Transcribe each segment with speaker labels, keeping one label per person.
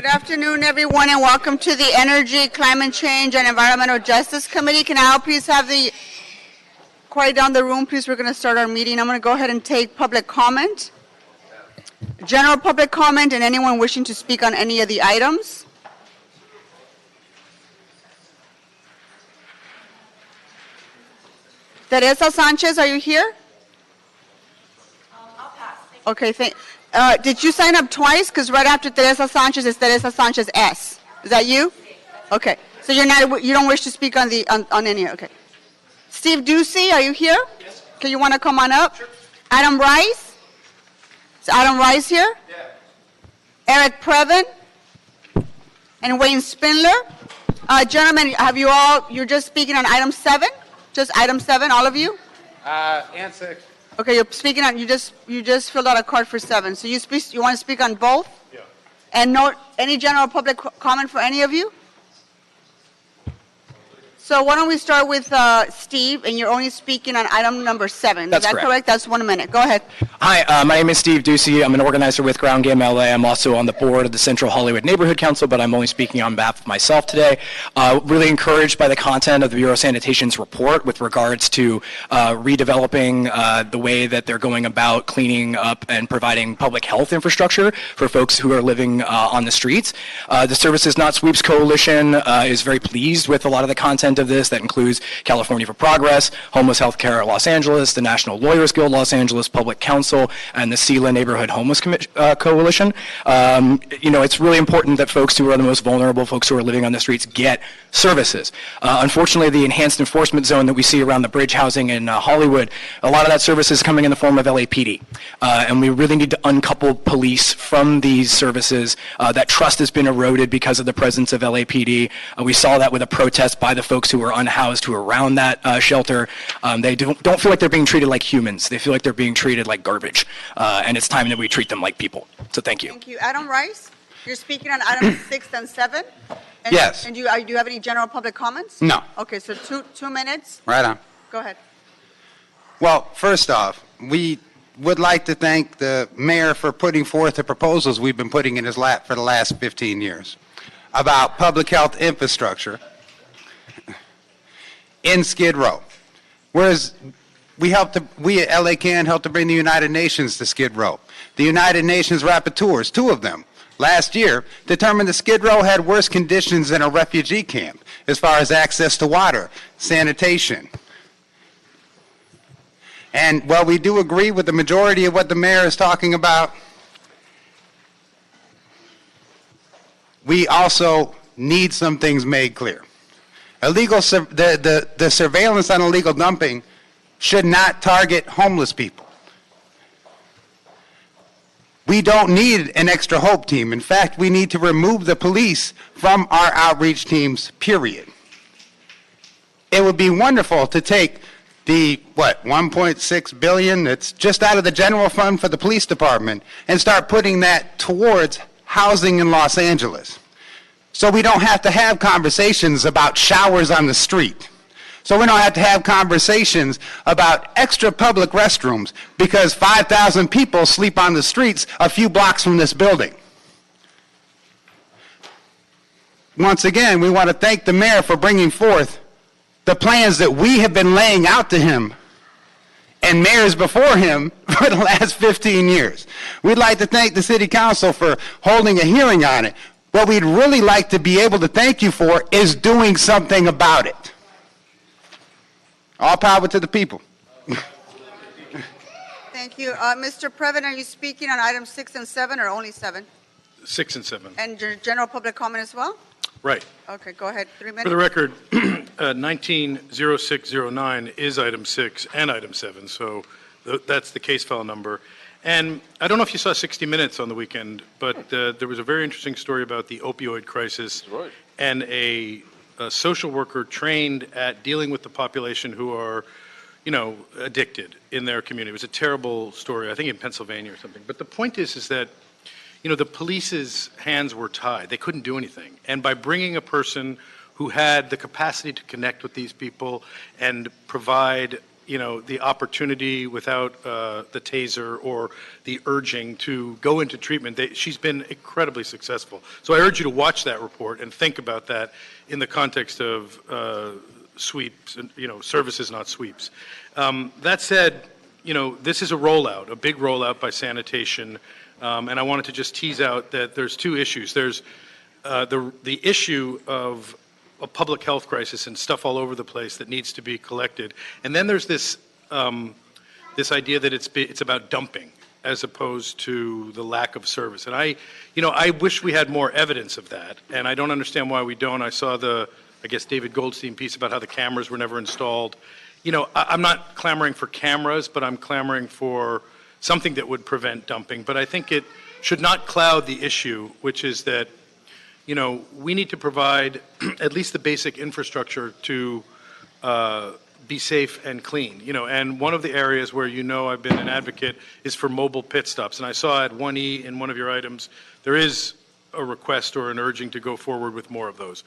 Speaker 1: Good afternoon, everyone, and welcome to the Energy, Climate Change, and Environmental Justice Committee. Can I please have the quiet down the room, please? We're going to start our meeting. I'm going to go ahead and take public comment, general public comment, and anyone wishing to speak on any of the items. Teresa Sanchez, are you here?
Speaker 2: I'll pass.
Speaker 1: Okay, did you sign up twice? Because right after Teresa Sanchez is Teresa Sanchez S. Is that you? Okay, so you don't wish to speak on any. Okay. Steve Ducey, are you here?
Speaker 3: Yes.
Speaker 1: Okay, you want to come on up?
Speaker 3: Sure.
Speaker 1: Adam Rice? Is Adam Rice here?
Speaker 3: Yeah.
Speaker 1: Eric Previn? And Wayne Spindler? Gentlemen, you're just speaking on item 7? Just item 7, all of you?
Speaker 3: And 6.
Speaker 1: Okay, you're speaking on, you just filled out a card for 7. So you want to speak on both?
Speaker 3: Yeah.
Speaker 1: And any general public comment for any of you? So why don't we start with Steve, and you're only speaking on item number 7.
Speaker 4: That's
Speaker 1: Is that correct? That's 1 minute. Go ahead.
Speaker 4: Hi, my name is Steve Ducey. I'm an organizer with Ground Game LA. I'm also on the board of the Central Hollywood Neighborhood Council, but I'm only speaking on behalf of myself today. Really encouraged by the content of the Bureau of Sanitation's report with regards to redeveloping the way that they're going about cleaning up and providing public health infrastructure for folks who are living on the streets. The Services Not Sweeps Coalition is very pleased with a lot of the content of this. That includes California for Progress, Homeless Healthcare Los Angeles, the National Lawyers Guild Los Angeles, Public Council, and the SELA Neighborhood Homeless Coalition. It's really important that folks who are the most vulnerable, folks who are living on the streets, get services. Unfortunately, the enhanced enforcement zone that we see around the bridge housing in Hollywood, a lot of that service is coming in the form of LAPD. And we really need to uncouple police from these services. That trust has been eroded because of the presence of LAPD. We saw that with a protest by the folks who were unhoused, who are around that shelter. They don't feel like they're being treated like humans. They feel like they're being treated like garbage. And it's time that we treat them like people. So thank you.
Speaker 1: Thank you. Adam Rice, you're speaking on items 6 and 7?
Speaker 3: Yes.
Speaker 1: And do you have any general public comments?
Speaker 3: No.
Speaker 1: Okay, so 2 minutes.
Speaker 3: Right on.
Speaker 1: Go ahead.
Speaker 3: Well, first off, we would like to thank the mayor for putting forth the proposals we've been putting in his lap for the last 15 years about public health infrastructure in Skid Row. Whereas we at LA Can helped to bring the United Nations to Skid Row. The United Nations rapporteurs, 2 of them, last year, determined that Skid Row had worse conditions than a refugee camp as far as access to water, sanitation. And while we do agree with the majority of what the mayor is talking about, we also need some things made clear. The surveillance on illegal dumping should not target homeless people. We don't need an extra hope team. In fact, we need to remove the police from our outreach teams, period. It would be wonderful to take the, $1.6 billion that's just out of the general fund for the police department and start putting that towards housing in Los Angeles. So we don't have to have conversations about showers on the street. So we don't have to have conversations about extra public restrooms because 5,000 people sleep on the streets a few blocks from this building. Once again, we want to thank the mayor for bringing forth the plans that we have been laying out to him and mayors before him for the last 15 years. We'd like to thank the city council for holding a hearing on it. What we'd really like to be able to thank you for is doing something about it. All power to the people.
Speaker 1: Thank you. Mr. Previn, are you speaking on items 6 and 7 or only 7?
Speaker 5: 6 and 7.
Speaker 1: And your general public comment as well?
Speaker 5: Right.
Speaker 1: Okay, go ahead. 3 minutes.
Speaker 5: For the record, 190609 is item 6 and item 7, so that's the case file number. And I don't know if you saw 60 Minutes on the weekend, but there was a very interesting story about the opioid crisis and a social worker trained at dealing with the population who are, addicted in their community. It was a terrible story, I think in Pennsylvania or something. But the point is that, the police's hands were tied. They couldn't do anything. And by bringing a person who had the capacity to connect with these people and provide the opportunity without the taser or the urging to go into treatment. She's been incredibly successful. So I urge you to watch that report and think about that in the context of sweeps, and, services, not sweeps. That said, this is a rollout, a big rollout by sanitation, and I wanted to just tease out that there's two issues. There's the issue of a public health crisis and stuff all over the place that needs to be collected, and then there's this this idea that it's about dumping as opposed to the lack of service. And I wish we had more evidence of that, and I don't understand why we don't. I saw I guess David Goldstein piece about how the cameras were never installed. I'm not clamoring for cameras, but I'm clamoring for something that would prevent dumping. But I think it should not cloud the issue, which is that, we need to provide at least the basic infrastructure to be safe and clean. And one of the areas where I've been an advocate is for mobile pit stops. And I saw at 1E in one of your items, there is a request or an urging to go forward with more of those.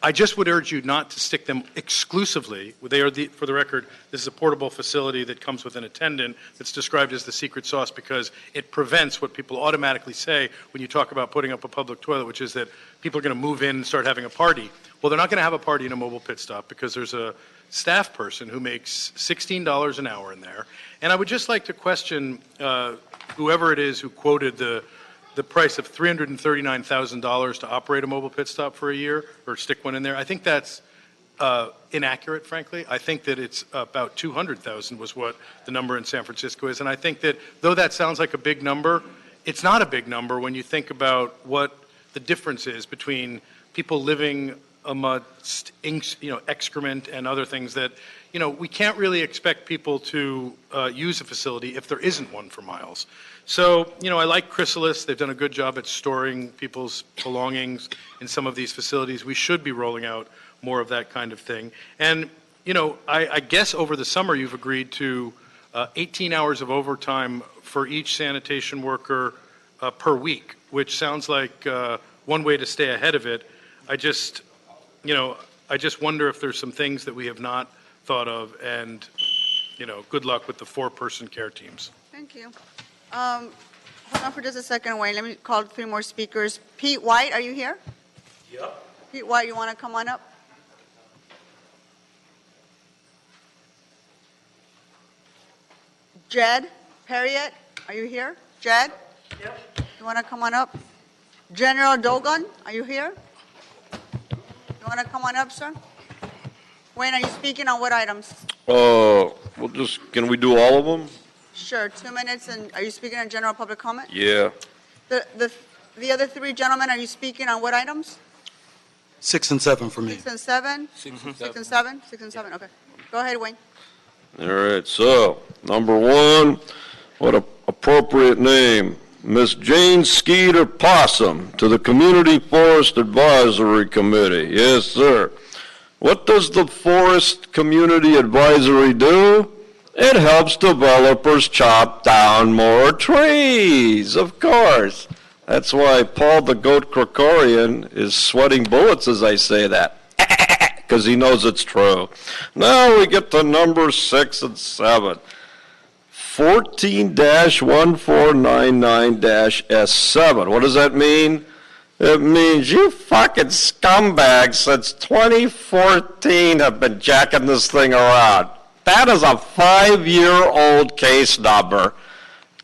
Speaker 5: I just would urge you not to stick them exclusively. They are, for the record, this is a portable facility that comes with an attendant that's described as the secret sauce because it prevents what people automatically say when you talk about putting up a public toilet, which is that people are going to move in and start having a party. Well, they're not going to have a party in a mobile pit stop because there's a staff person who makes $16 an hour in there. And I would just like to question whoever it is who quoted the price of $339,000 to operate a mobile pit stop for a year or stick one in there. I think that's inaccurate, frankly. I think that it's about $200,000 was what the number in San Francisco is. And I think that though that sounds like a big number, it's not a big number when you think about what the difference is between people living amongst excrement and other things that, we can't really expect people to use a facility if there isn't one for miles. So, I like Chrysalis. They've done a good job at storing people's belongings in some of these facilities. We should be rolling out more of that kind of thing. And, I guess over the summer you've agreed to 18 hours of overtime for each sanitation worker per week, which sounds like one way to stay ahead of it. I just wonder if there's some things that we have not thought of, and, good luck with the 4-person care teams.
Speaker 1: Thank you. Hold on for just a second, Wayne. Let me call 3 more speakers. Pete White, are you here?
Speaker 2: Yep.
Speaker 1: Pete White, you want to come on up? Jed Perriott, are you here? Jed?
Speaker 2: Yep.
Speaker 1: You want to come on up? General Dogon, are you here? You want to come on up, sir? Wayne, are you speaking on what items?
Speaker 6: Can we do all of them?
Speaker 1: Sure, 2 minutes, and are you speaking on general public comment?
Speaker 6: Yeah.
Speaker 1: The other 3 gentlemen, are you speaking on what items?
Speaker 7: 6 and 7 for me.
Speaker 1: 6 and 7? 6 and 7? 6 and 7, okay. Go ahead, Wayne.
Speaker 6: All right, so, number 1, what an appropriate name. Miss Jane Skeeter Possum to the Community Forest Advisory Committee. Yes, sir. What does the Forest Community Advisory do? It helps developers chop down more trees, of course. That's why Paul the Goat Krikorian is sweating bullets as I say that, because he knows it's true. Now we get to number 6 and 7. 14-1499-S7. What does that mean? It means you fucking scumbags since 2014 have been jacking this thing around. That is a 5-year-old case number.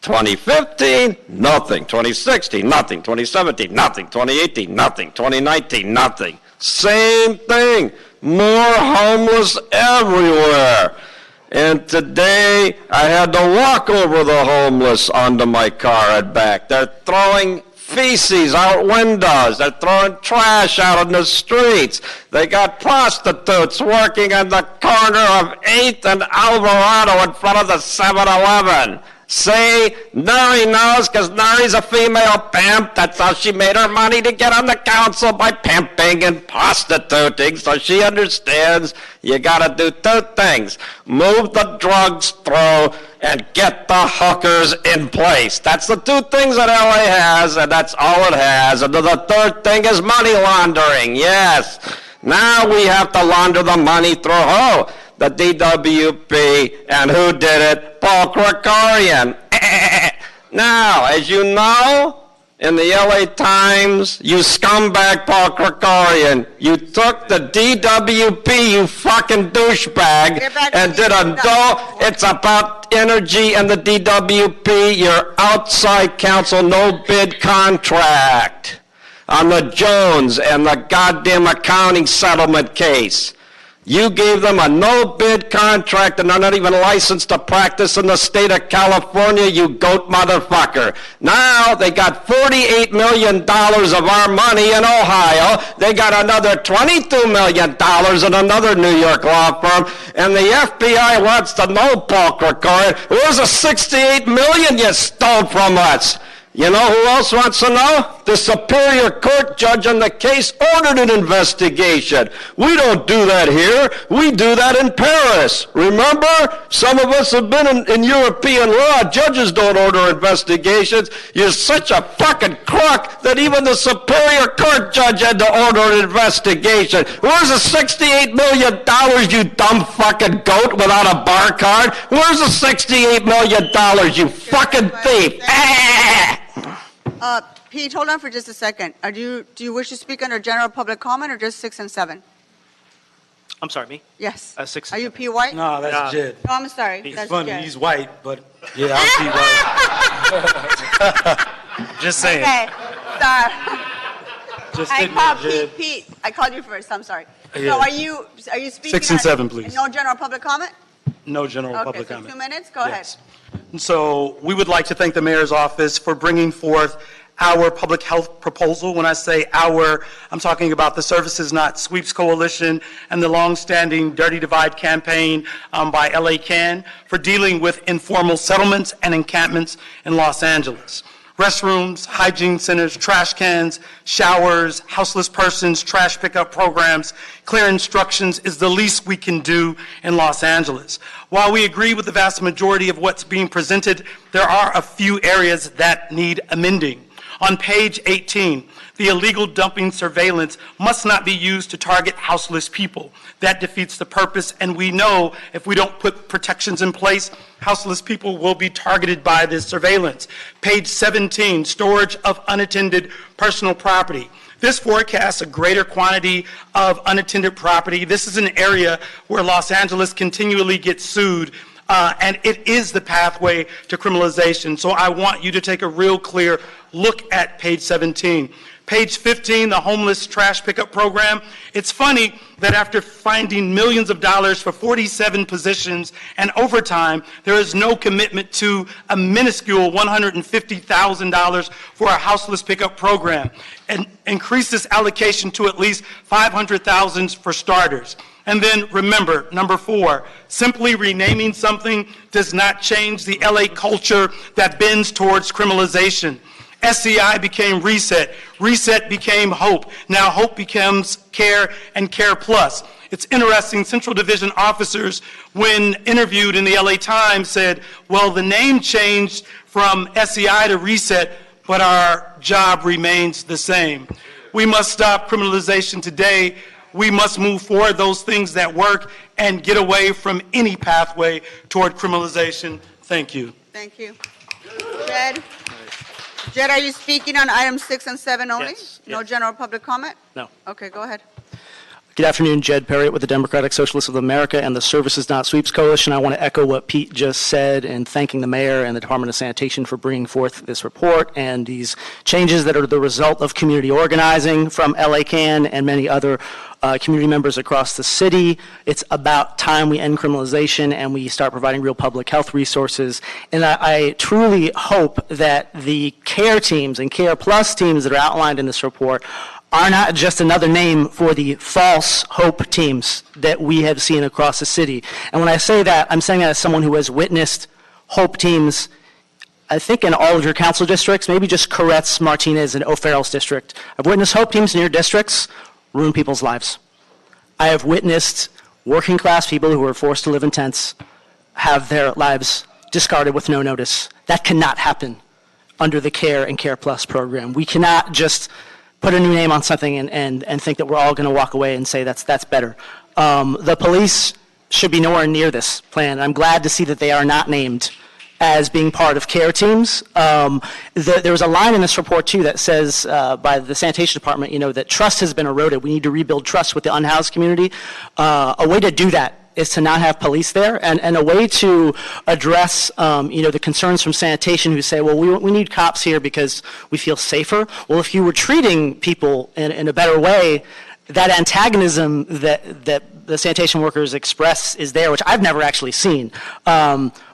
Speaker 6: 2015, nothing. 2016, nothing. 2017, nothing. 2018, nothing. 2019, nothing. Same thing. More homeless everywhere. And today, I had to walk over the homeless onto my car and back. They're throwing feces out windows. They're throwing trash out in the streets. They got prostitutes working on the corner of 8th and Alvarado in front of the 7-Eleven. See, Nuri knows because Nuri's a female pimp. That's how she made her money to get on the council, by pimping and prostituting. So she understands you got to do 2 things. Move the drugs through and get the hookers in place. That's the 2 things that LA has, and that's all it has. And the 3rd thing is money laundering. Yes. Now we have to launder the money through who? the DWP, and who did it? Paul Krikorian. Now, as you know, in the LA Times, you scumbag Paul Krikorian, you took the DWP, you fucking douchebag, and did a it's about energy and the DWP, your outside counsel, no bid contract on the Jones and the goddamn accounting settlement case. You gave them a no-bid contract and they're not even licensed to practice in the state of California, you goat motherfucker. Now they got $48 million of our money in Ohio. They got another $22 million in another New York law firm. And the FBI wants to know, Paul Krikorian, where's the $68 million you stole from us? You know who else wants to know? The Superior Court judge on the case ordered an investigation. We don't do that here. We do that in Paris. Remember? Some of us have been in European law. Judges don't order investigations. You're such a fucking crook that even the Superior Court judge had to order an investigation. Where's the $68 million, you dumb fucking goat without a bar card? Where's the $68 million, you fucking thief?
Speaker 1: Pete, hold on for just a second. Do you wish to speak under general public comment or just 6 and 7?
Speaker 2: I'm sorry, me?
Speaker 1: Yes.
Speaker 2: 6
Speaker 1: Are you P. White?
Speaker 7: No, that's Jed.
Speaker 1: No, I'm sorry.
Speaker 7: He's
Speaker 1: That's
Speaker 7: funny.
Speaker 1: Jed.
Speaker 7: He's white, but yeah, I'm P. White. Just saying.
Speaker 1: Okay. Sorry.
Speaker 7: Just
Speaker 1: I
Speaker 7: hitting
Speaker 1: called
Speaker 7: it, Jed.
Speaker 1: Pete. I called you first. I'm sorry.
Speaker 7: Yeah.
Speaker 1: So are you speaking?
Speaker 7: 6 and
Speaker 1: on-
Speaker 7: 7, please.
Speaker 1: No general public comment?
Speaker 7: No general
Speaker 1: Okay,
Speaker 7: public
Speaker 1: so
Speaker 7: comment.
Speaker 1: 2 minutes. Go
Speaker 7: Yes. And so we would like to thank the mayor's office for bringing forth our public health proposal. When I say our, I'm talking about the Services Not Sweeps Coalition and the longstanding Dirty Divide campaign by LA Can for dealing with informal settlements and encampments in Los Angeles. Restrooms, hygiene centers, trash cans, showers, houseless persons, trash pickup programs, clear instructions is the least we can do in Los Angeles. While we agree with the vast majority of what's being presented, there are a few areas that need amending. On page 18, the illegal dumping surveillance must not be used to target houseless people. That defeats the purpose, and we know if we don't put protections in place, houseless people will be targeted by this surveillance. Page 17, storage of unattended personal property. This forecasts a greater quantity of unattended property. This is an area where Los Angeles continually gets sued, and it is the pathway to criminalization. So I want you to take a real clear look at page 17. Page 15, the homeless trash pickup program. It's funny that after finding millions of dollars for 47 positions and overtime, there is no commitment to a minuscule $150,000 for a houseless pickup program, and increase this allocation to at least $500,000 for starters. And then remember, number 4, simply renaming something does not change the LA culture that bends towards criminalization. SEI became Reset. Reset became Hope. Now Hope becomes Care and Care Plus. It's interesting, Central Division officers, when interviewed in the LA Times, said, well, the name changed from SEI to Reset, but our job remains the same. We must stop criminalization today. We must move forward those things that work and get away from any pathway toward criminalization. Thank you.
Speaker 1: Thank you. Jed? Jed, are you speaking on items 6 and 7 only?
Speaker 2: Yes,
Speaker 1: No
Speaker 2: yes.
Speaker 1: general public comment?
Speaker 2: No.
Speaker 1: Okay, go ahead.
Speaker 2: Good afternoon, Jed Perry with the Democratic Socialists of America and the Services Not Sweeps Coalition. I want to echo what Pete just said in thanking the mayor and the Department of Sanitation for bringing forth this report and these changes that are the result of community organizing from LA Can and many other community members across the city. It's about time we end criminalization and we start providing real public health resources. And I truly hope that the CARE teams and CARE Plus teams that are outlined in this report are not just another name for the false hope teams that we have seen across the city. And when I say that, I'm saying that as someone who has witnessed hope teams, I think in all of your council districts, maybe just Koretz, Martinez, and O'Farrell's district. I've witnessed hope teams in your districts ruin people's lives. I have witnessed working class people who are forced to live in tents have their lives discarded with no notice. That cannot happen under the CARE and CARE Plus program. We cannot just put a new name on something and think that we're all going to walk away and say that's better. The police should be nowhere near this plan. I'm glad to see that they are not named as being part of care teams. There was a line in this report, too, that says by the sanitation department, that trust has been eroded. We need to rebuild trust with the unhoused community. A way to do that is to not have police there, and a way to address, the concerns from sanitation who say, well, we need cops here because we feel safer. Well, if you were treating people in a better way, that antagonism that the sanitation workers express is there, which I've never actually seen.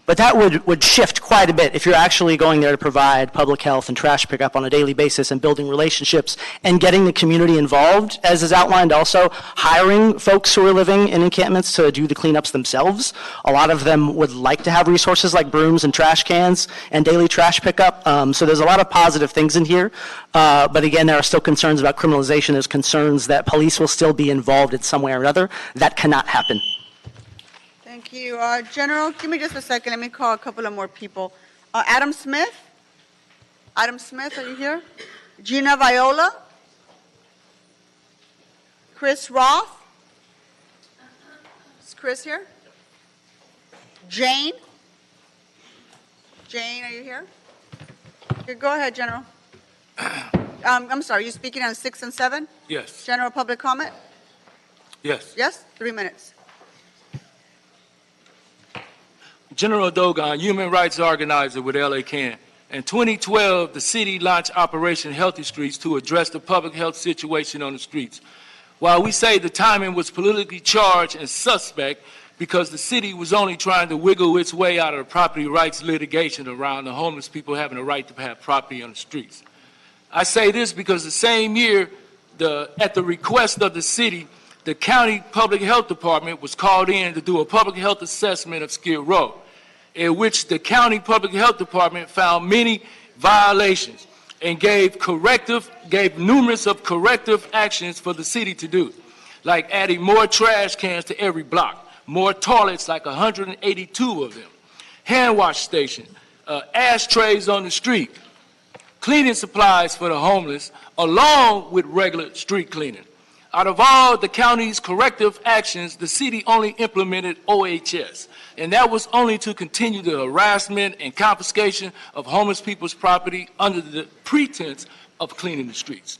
Speaker 2: But that would shift quite a bit if you're actually going there to provide public health and trash pickup on a daily basis and building relationships and getting the community involved, as is outlined also, hiring folks who are living in encampments to do the cleanups themselves. A lot of them would like to have resources like brooms and trash cans and daily trash pickup. So there's a lot of positive things in here. But again, there are still concerns about criminalization. There's concerns that police will still be involved in some way or another. That cannot happen.
Speaker 1: Thank you. General, give me just a second. Let me call a couple of more people. Adam Smith? Adam Smith, are you here? Gina Viola? Chris Roth? Is Chris here? Jane? Jane, are you here? Okay, go ahead, General. I'm sorry, you speaking on 6 and 7?
Speaker 8: Yes.
Speaker 1: General public comment?
Speaker 8: Yes.
Speaker 1: Yes? 3 minutes.
Speaker 8: General Dogon, human rights organizer with LA Can. In 2012, the city launched Operation Healthy Streets to address the public health situation on the streets. While we say the timing was politically charged and suspect because the city was only trying to wiggle its way out of the property rights litigation around the homeless people having a right to have property on the streets. I say this because the same year, at the request of the city, the county public health department was called in to do a public health assessment of Skid Row, in which the county public health department found many violations and gave numerous of corrective actions for the city to do, like adding more trash cans to every block, more toilets, like 182 of them, hand wash station, ashtrays on the street, cleaning supplies for the homeless, along with regular street cleaning. Out of all the county's corrective actions, the city only implemented OHS, and that was only to continue the harassment and confiscation of homeless people's property under the pretense of cleaning the streets.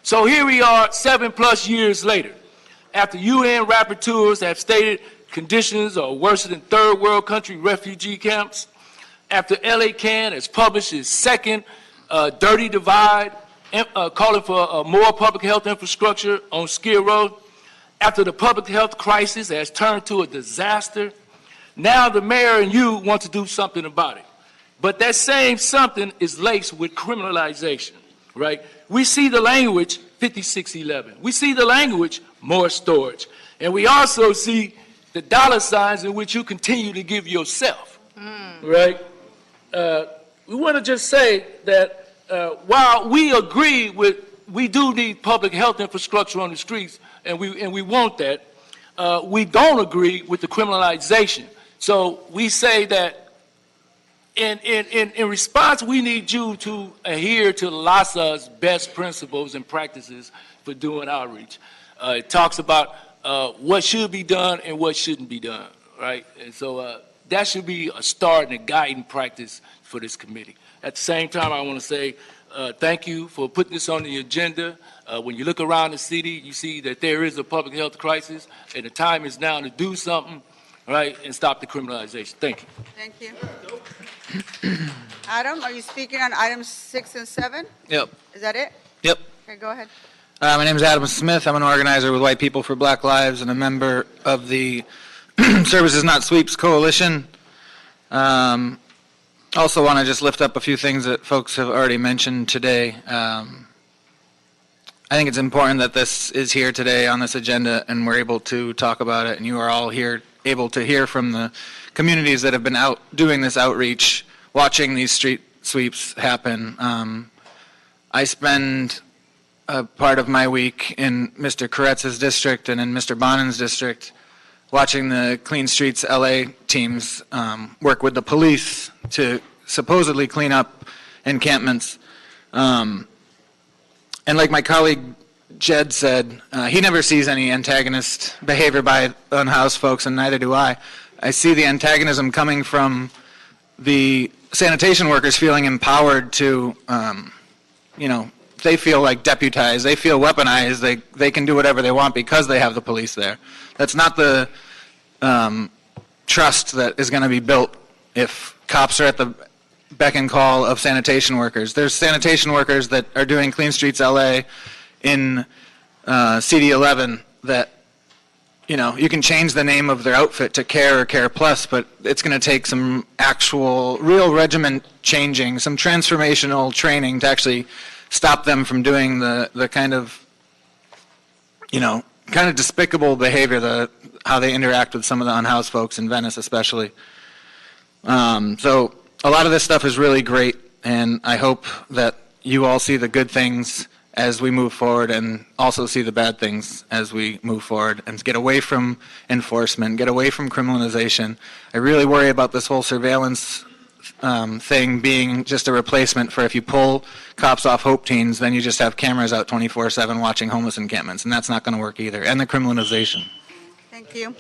Speaker 8: So here we are 7+ years later, after UN rapporteurs have stated conditions are worse than third world country refugee camps, after LA Can has published its second Dirty Divide, calling for more public health infrastructure on Skid Row, after the public health crisis has turned to a disaster, now the mayor and you want to do something about it. But that same something is laced with criminalization, right? We see the language, 5611. We see the language, more storage. And we also see the dollar signs in which you continue to give yourself, right? We want to just say that while we agree we do need public health infrastructure on the streets, and we want that, we don't agree with the criminalization. So we say that in response, we need you to adhere to LASA's best principles and practices for doing outreach. It talks about what should be done and what shouldn't be done, right? And so that should be a start and a guiding practice for this committee. At the same time, I want to say thank you for putting this on the agenda. When you look around the city, you see that there is a public health crisis, and the time is now to do something, right, and stop the criminalization. Thank you.
Speaker 1: Thank you. Adam, are you speaking on items 6 and 7?
Speaker 9: Yep.
Speaker 1: Is that it?
Speaker 9: Yep.
Speaker 1: Okay, go ahead.
Speaker 9: My name is Adam Smith. I'm an organizer with White People for Black Lives and a member of the Services Not Sweeps Coalition. Also want to just lift up a few things that folks have already mentioned today. I think it's important that this is here today on this agenda and we're able to talk about it, and you are all here able to hear from the communities that have been out doing this outreach, watching these street sweeps happen. I spend a part of my week in Mr. Koretz's district and in Mr. Bonin's district watching the Clean Streets LA teams work with the police to supposedly clean up encampments. And like my colleague Jed said, he never sees any antagonist behavior by unhoused folks, and neither do I. I see the antagonism coming from the sanitation workers feeling empowered to, they feel like deputized, they feel weaponized, they can do whatever they want because they have the police there. That's not the trust that is going to be built if cops are at the beck and call of sanitation workers. There's sanitation workers that are doing Clean Streets LA in CD11 that, you can change the name of their outfit to Care or Care Plus, but it's going to take some actual real regiment changing, some transformational training to actually stop them from doing the kind of despicable behavior, how they interact with some of the unhoused folks in Venice especially. So a lot of this stuff is really great, and I hope that you all see the good things as we move forward and also see the bad things as we move forward and get away from enforcement, get away from criminalization. I really worry about this whole surveillance thing being just a replacement for if you pull cops off Hope Teens, then you just have cameras out 24/7 watching homeless encampments, and that's not going to work either, and the criminalization.
Speaker 1: Thank you.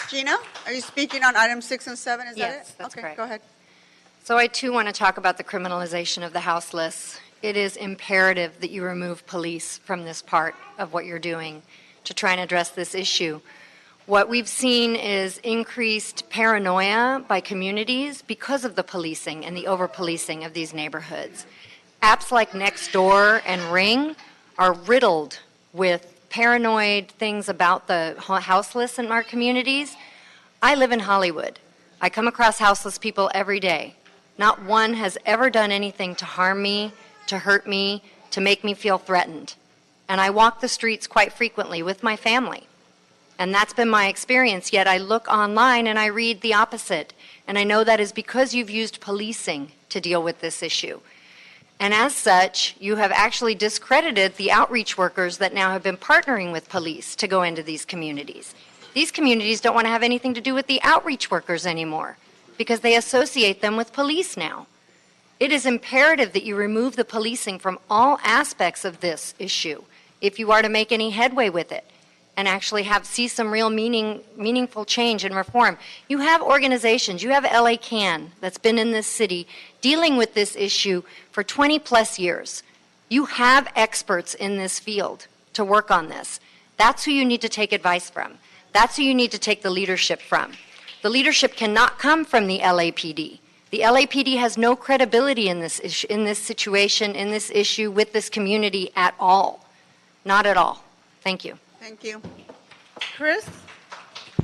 Speaker 1: Gina, are you speaking on items 6 and 7? Is that it?
Speaker 10: Yes, that's
Speaker 1: okay,
Speaker 10: correct.
Speaker 1: Go ahead.
Speaker 10: So I too want to talk about the criminalization of the houseless. It is imperative that you remove police from this part of what you're doing to try and address this issue. What we've seen is increased paranoia by communities because of the policing and the over-policing of these neighborhoods. Apps like Nextdoor and Ring are riddled with paranoid things about the houseless in our communities. I live in Hollywood. I come across houseless people every day. Not one has ever done anything to harm me, to hurt me, to make me feel threatened. And I walk the streets quite frequently with my family. And that's been my experience, yet I look online and I read the opposite. And I know that is because you've used policing to deal with this issue. And as such, you have actually discredited the outreach workers that now have been partnering with police to go into these communities. These communities don't want to have anything to do with the outreach workers anymore because they associate them with police now. It is imperative that you remove the policing from all aspects of this issue if you are to make any headway with it and actually see some real meaningful change and reform. You have organizations, you have LA CAN that's been in this city dealing with this issue for 20 plus years. You have experts in this field to work on this. That's who you need to take advice from. That's who you need to take the leadership from. The leadership cannot come from the LAPD. The LAPD has no credibility in this situation, in this issue, with this community at all. Not at all. Thank you.
Speaker 1: Thank you. Chris,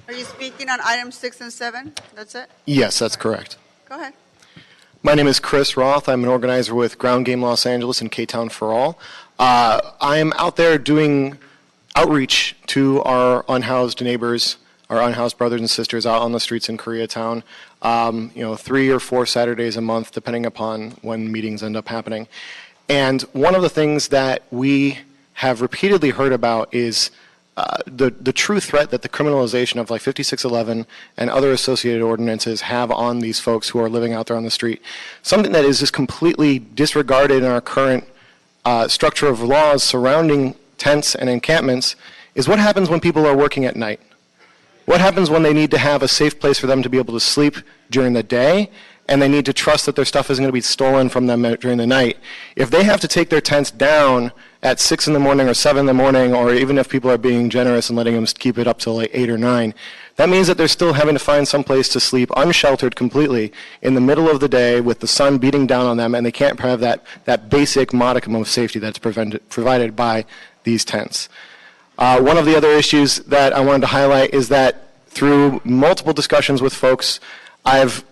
Speaker 1: are you speaking on items 6 and 7? That's it?
Speaker 11: Yes, that's correct.
Speaker 1: Go ahead.
Speaker 11: My name is Chris Roth. I'm an organizer with Ground Game Los Angeles and K-Town for All. I am out there doing outreach to our unhoused neighbors, our unhoused brothers and sisters out on the streets in Koreatown, 3 or 4 Saturdays a month, depending upon when meetings end up happening. And one of the things that we have repeatedly heard about is the true threat that the criminalization of like 5611 and other associated ordinances have on these folks who are living out there on the street. Something that is just completely disregarded in our current structure of laws surrounding tents and encampments is what happens when people are working at night. What happens when they need to have a safe place for them to be able to sleep during the day, and they need to trust that their stuff isn't going to be stolen from them during the night? If they have to take their tents down at 6 in the morning or 7 in the morning, or even if people are being generous and letting them keep it up till like 8 or 9, that means that they're still having to find some place to sleep unsheltered completely in the middle of the day with the sun beating down on them, and they can't have that basic modicum of safety that's provided by these tents. One of the other issues that I wanted to highlight is that through multiple discussions with folks, I've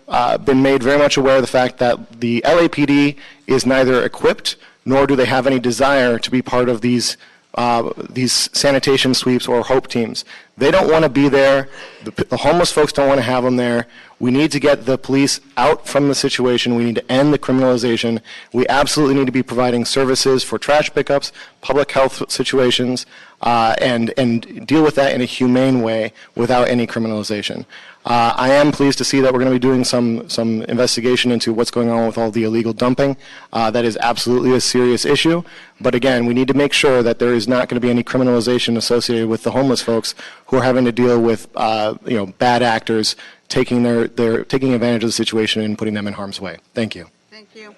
Speaker 11: been made very much aware of the fact that the LAPD is neither equipped nor do they have any desire to be part of these sanitation sweeps or HOPE teams. They don't want to be there. The homeless folks don't want to have them there. We need to get the police out from the situation. We need to end the criminalization. We absolutely need to be providing services for trash pickups, public health situations, and deal with that in a humane way without any criminalization. I am pleased to see that we're going to be doing some investigation into what's going on with all the illegal dumping. That is absolutely a serious issue. But again, we need to make sure that there is not going to be any criminalization associated with the homeless folks who are having to deal with bad actors taking taking advantage of the situation and putting them in harm's way. Thank you.
Speaker 1: Thank you.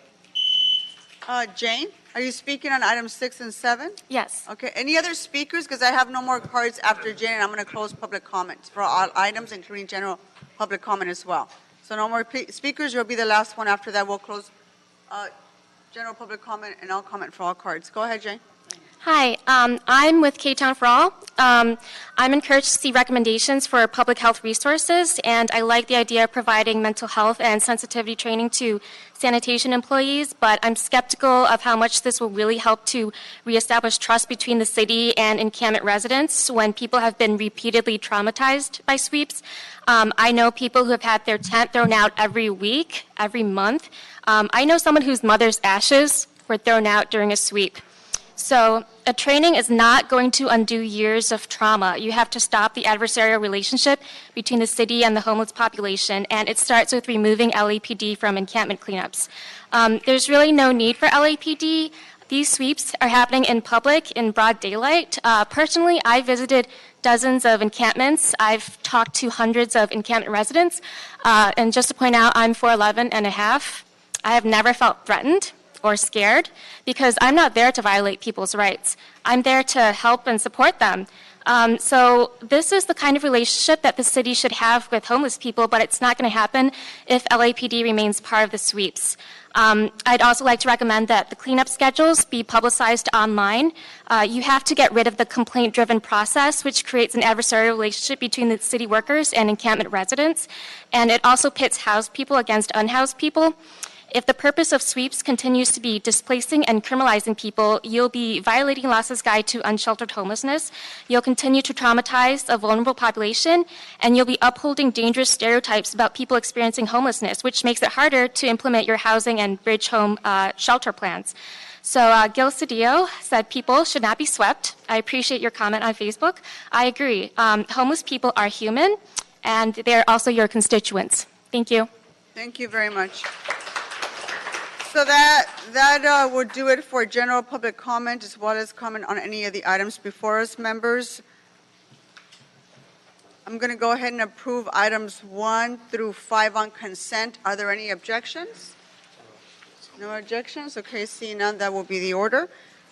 Speaker 1: Jane, are you speaking on items 6 and 7?
Speaker 12: Yes.
Speaker 1: Okay, any other speakers? Because I have no more cards after Jane, and I'm going to close public comments for all items, including general public comment as well. So no more speakers, you'll be the last one. After that, we'll close general public comment, and I'll comment for all cards. Go ahead, Jane.
Speaker 12: Hi, I'm with K-Town for All. I'm encouraged to see recommendations for public health resources, and I like the idea of providing mental health and sensitivity training to sanitation employees, but I'm skeptical of how much this will really help to reestablish trust between the city and encampment residents when people have been repeatedly traumatized by sweeps. I know people who have had their tent thrown out every week, every month. I know someone whose mother's ashes were thrown out during a sweep. So a training is not going to undo years of trauma. You have to stop the adversarial relationship between the city and the homeless population, and it starts with removing LAPD from encampment cleanups. There's really no need for LAPD. These sweeps are happening in public in broad daylight. Personally, I visited dozens of encampments. I've talked to hundreds of encampment residents, and just to point out, I'm 4'11" and a half. I have never felt threatened or scared, because I'm not there to violate people's rights. I'm there to help and support them. So this is the kind of relationship that the city should have with homeless people, but it's not going to happen if LAPD remains part of the sweeps. I'd also like to recommend that the cleanup schedules be publicized online. You have to get rid of the complaint-driven process, which creates an adversarial relationship between the city workers and encampment residents, and it also pits housed people against unhoused people. If the purpose of sweeps continues to be displacing and criminalizing people, you'll be violating LASA's Guide to Unsheltered Homelessness, you'll continue to traumatize a vulnerable population, and you'll be upholding dangerous stereotypes about people experiencing homelessness, which makes it harder to implement your housing and bridge home shelter plans. So Gil Cedillo said people should not be swept. I appreciate your comment on Facebook. I agree. Homeless people are human, and they're also your constituents. Thank you.
Speaker 1: Thank you very much. So that would do it for general public comment as well as comment on any of the items before us, members. I'm going to go ahead and approve items 1 through 5 on consent. Are there any objections? No objections? Okay, seeing none, that will be the order.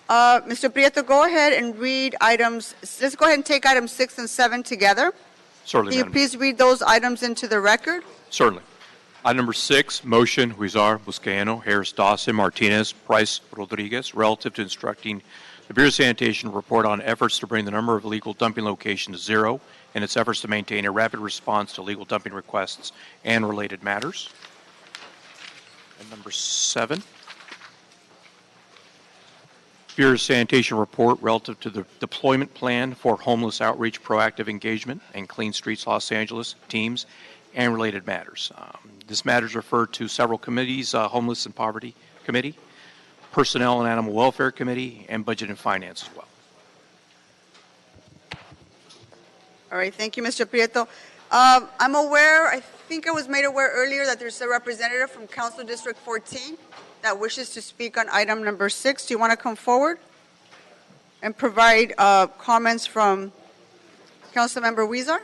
Speaker 1: Mr. Prieto, go ahead and read items. Let's go ahead and take items 6 and 7 together.
Speaker 13: Certainly,
Speaker 1: Can you
Speaker 13: Madam.
Speaker 1: please read those items into the record?
Speaker 13: Certainly. Item number 6, motion, Huizar, Buscaino, Harris, Dawson, Martinez, Price, Rodriguez, relative to instructing the Bureau of Sanitation to report on efforts to bring the number of illegal dumping locations to zero and its efforts to maintain a rapid response to illegal dumping requests and related matters. And number 7, Bureau of Sanitation report relative to the deployment plan for homeless outreach, proactive engagement, and Clean Streets Los Angeles teams and related matters. This matter is referred to several committees, Homeless and Poverty Committee, Personnel and Animal Welfare Committee, and Budget and Finance as well.
Speaker 1: All right, thank you, Mr. Prieto. I'm aware, I think I was made aware earlier that there's a representative from Council District 14 that wishes to speak on item number 6. Do you want to come forward and provide comments from Councilmember Huizar?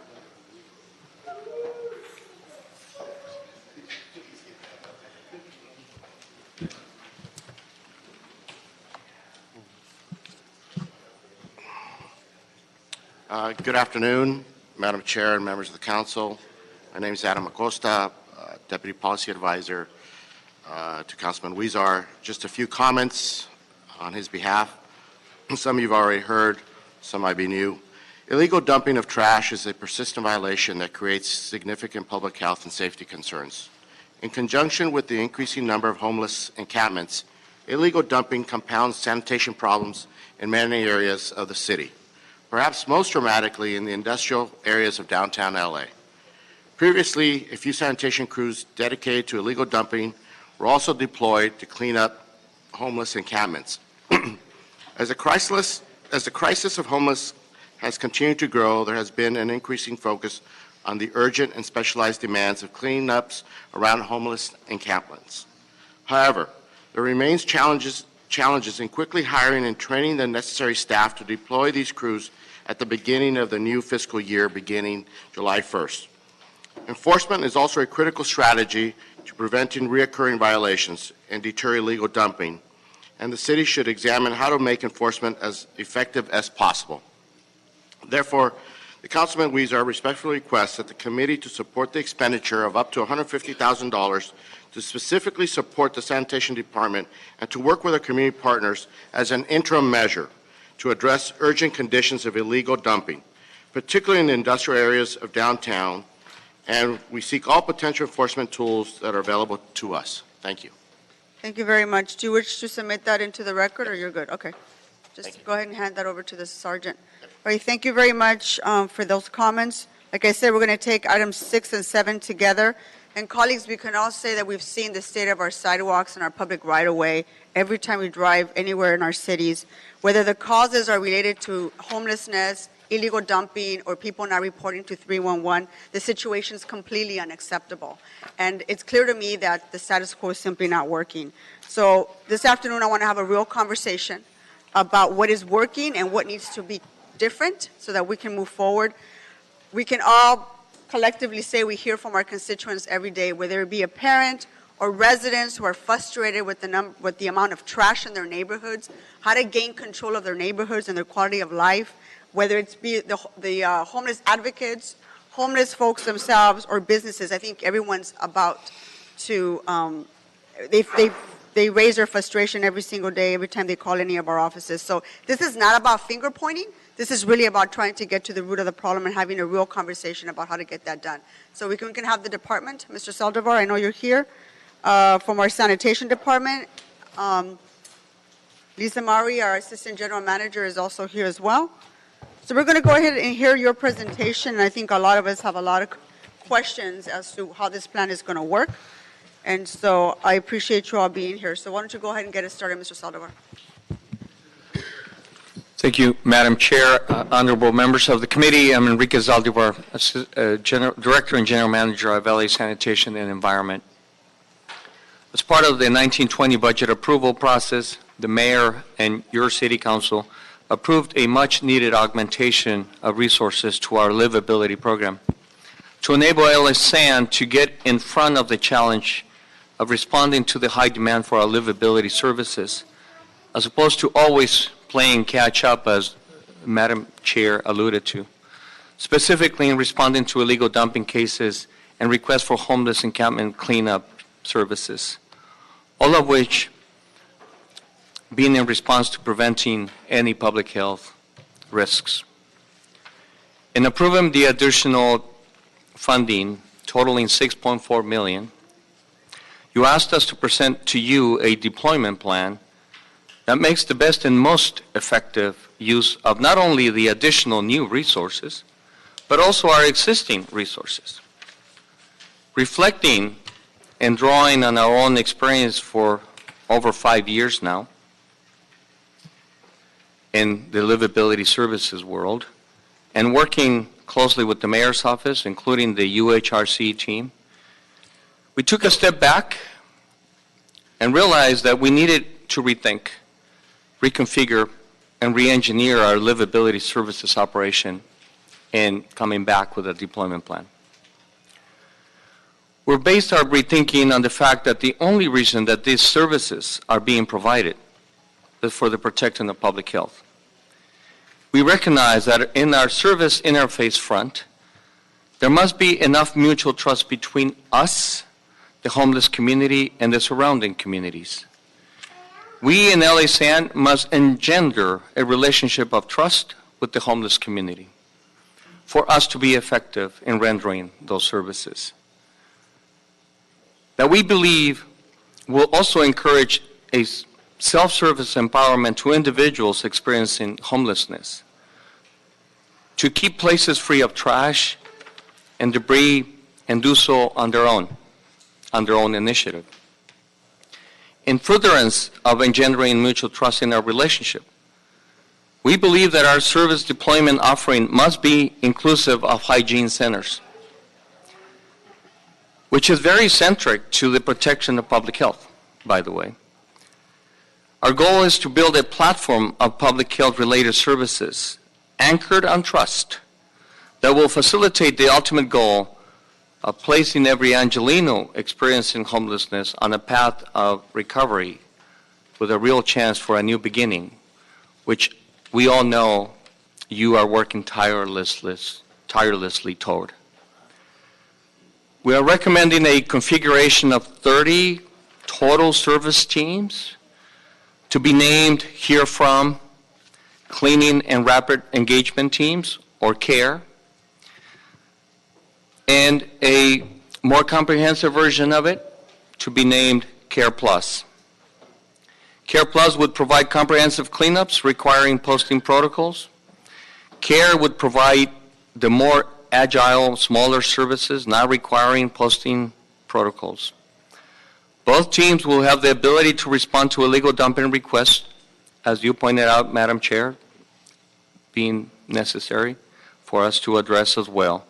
Speaker 14: Good afternoon, Madam Chair and members of the Council. My name is Adam Acosta, Deputy Policy Advisor to Councilman Huizar. Just a few comments on his behalf. Some you've already heard, some might be new. Illegal dumping of trash is a persistent violation that creates significant public health and safety concerns. In conjunction with the increasing number of homeless encampments, illegal dumping compounds sanitation problems in many areas of the city, perhaps most dramatically in the industrial areas of downtown LA. Previously, a few sanitation crews dedicated to illegal dumping were also deployed to clean up homeless encampments. As the crisis of homeless has continued to grow, there has been an increasing focus on the urgent and specialized demands of cleanups around homeless encampments. However, there remains challenges in quickly hiring and training the necessary staff to deploy these crews at the beginning of the new fiscal year beginning July 1st. Enforcement is also a critical strategy to preventing reoccurring violations and deter illegal dumping, and the city should examine how to make enforcement as effective as possible. Therefore, the Councilman Weezer respectfully requests that the committee to support the expenditure of up to $150,000 to specifically support the sanitation department and to work with our community partners as an interim measure to address urgent conditions of illegal dumping, particularly in the industrial areas of downtown, and we seek all potential enforcement tools that are available to us. Thank you.
Speaker 1: Thank you very much. Do you wish to submit that into the record, or you're good? Okay. Just go ahead and hand that over to the sergeant. All right, thank you very much for those comments. Like I said, we're going to take items 6 and 7 together. And colleagues, we can all say that we've seen the state of our sidewalks and our public right-of-way every time we drive anywhere in our cities, whether the causes are related to homelessness, illegal dumping, or people not reporting to 311, the situation is completely unacceptable. And it's clear to me that the status quo is simply not working. So this afternoon, I want to have a real conversation about what is working and what needs to be different so that we can move forward. We can all collectively say we hear from our constituents every day, whether it be a parent or residents who are frustrated with the amount of trash in their neighborhoods, how to gain control of their neighborhoods and their quality of life, whether it's be the homeless advocates, homeless folks themselves, or businesses. I think everyone's about to, they raise their frustration every single day, every time they call any of our offices. So this is not about finger pointing. This is really about trying to get to the root of the problem and having a real conversation about how to get that done. So we can have the department. Mr. Saldivar, I know you're here from our sanitation department. Lisa Maury, our assistant general manager, is also here as well. So we're going to go ahead and hear your presentation. And I think a lot of us have a lot of questions as to how this plan is going to work. And so I appreciate you all being here. So why don't you go ahead and get us started, Mr. Saldivar.
Speaker 15: Thank you, Madam Chair, honorable members of the committee. I'm Enrique Zaldivar, Director and General Manager of LA Sanitation and Environment. As part of the 1920 budget approval process, the Mayor and your City Council approved a much-needed augmentation of resources to our livability program to enable LA San to get in front of the challenge of responding to the high demand for our livability services, as opposed to always playing catch-up, as Madam Chair alluded to, specifically in responding to illegal dumping cases and requests for homeless encampment cleanup services, all of which being in response to preventing any public health risks. In approving the additional funding totaling $6.4 million, you asked us to present to you a deployment plan that makes the best and most effective use of not only the additional new resources, but also our existing resources. Reflecting and drawing on our own experience for over 5 years now in the livability services world, and working closely with the Mayor's office, including the UHRC team, we took a step back and realized that we needed to rethink, reconfigure, and re-engineer our livability services operation and coming back with a deployment plan. We're based our rethinking on the fact that the only reason that these services are being provided is for the protection of public health. We recognize that in our service interface front, there must be enough mutual trust between us, the homeless community, and the surrounding communities. We in LA San must engender a relationship of trust with the homeless community for us to be effective in rendering those services. That we believe will also encourage a self-service empowerment to individuals experiencing homelessness, to keep places free of trash and debris and do so on their own initiative. In furtherance of engendering mutual trust in our relationship, we believe that our service deployment offering must be inclusive of hygiene centers which is very centric to the protection of public health, by the way. Our goal is to build a platform of public health-related services anchored on trust that will facilitate the ultimate goal of placing every Angelino experiencing homelessness on a path of recovery with a real chance for a new beginning, which we all know you are working tirelessly toward. We are recommending a configuration of 30 total service teams to be named herefrom Cleaning and Rapid Engagement Teams, or CARE, and a more comprehensive version of it to be named CARE Plus. CARE Plus would provide comprehensive cleanups requiring posting protocols. CARE would provide the more agile, smaller services not requiring posting protocols. Both teams will have the ability to respond to illegal dumping requests, as you pointed out, Madam Chair, being necessary for us to address as well.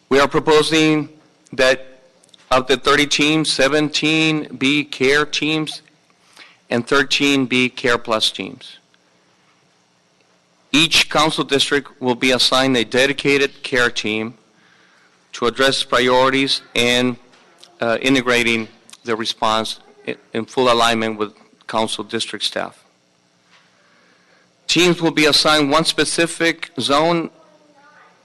Speaker 15: We are proposing that of the 30 teams, 17 be CARE teams and 13 be CARE Plus teams. Each council district will be assigned a dedicated CARE team to address priorities and integrating the response in full alignment with council district staff. Teams will be assigned one specific zone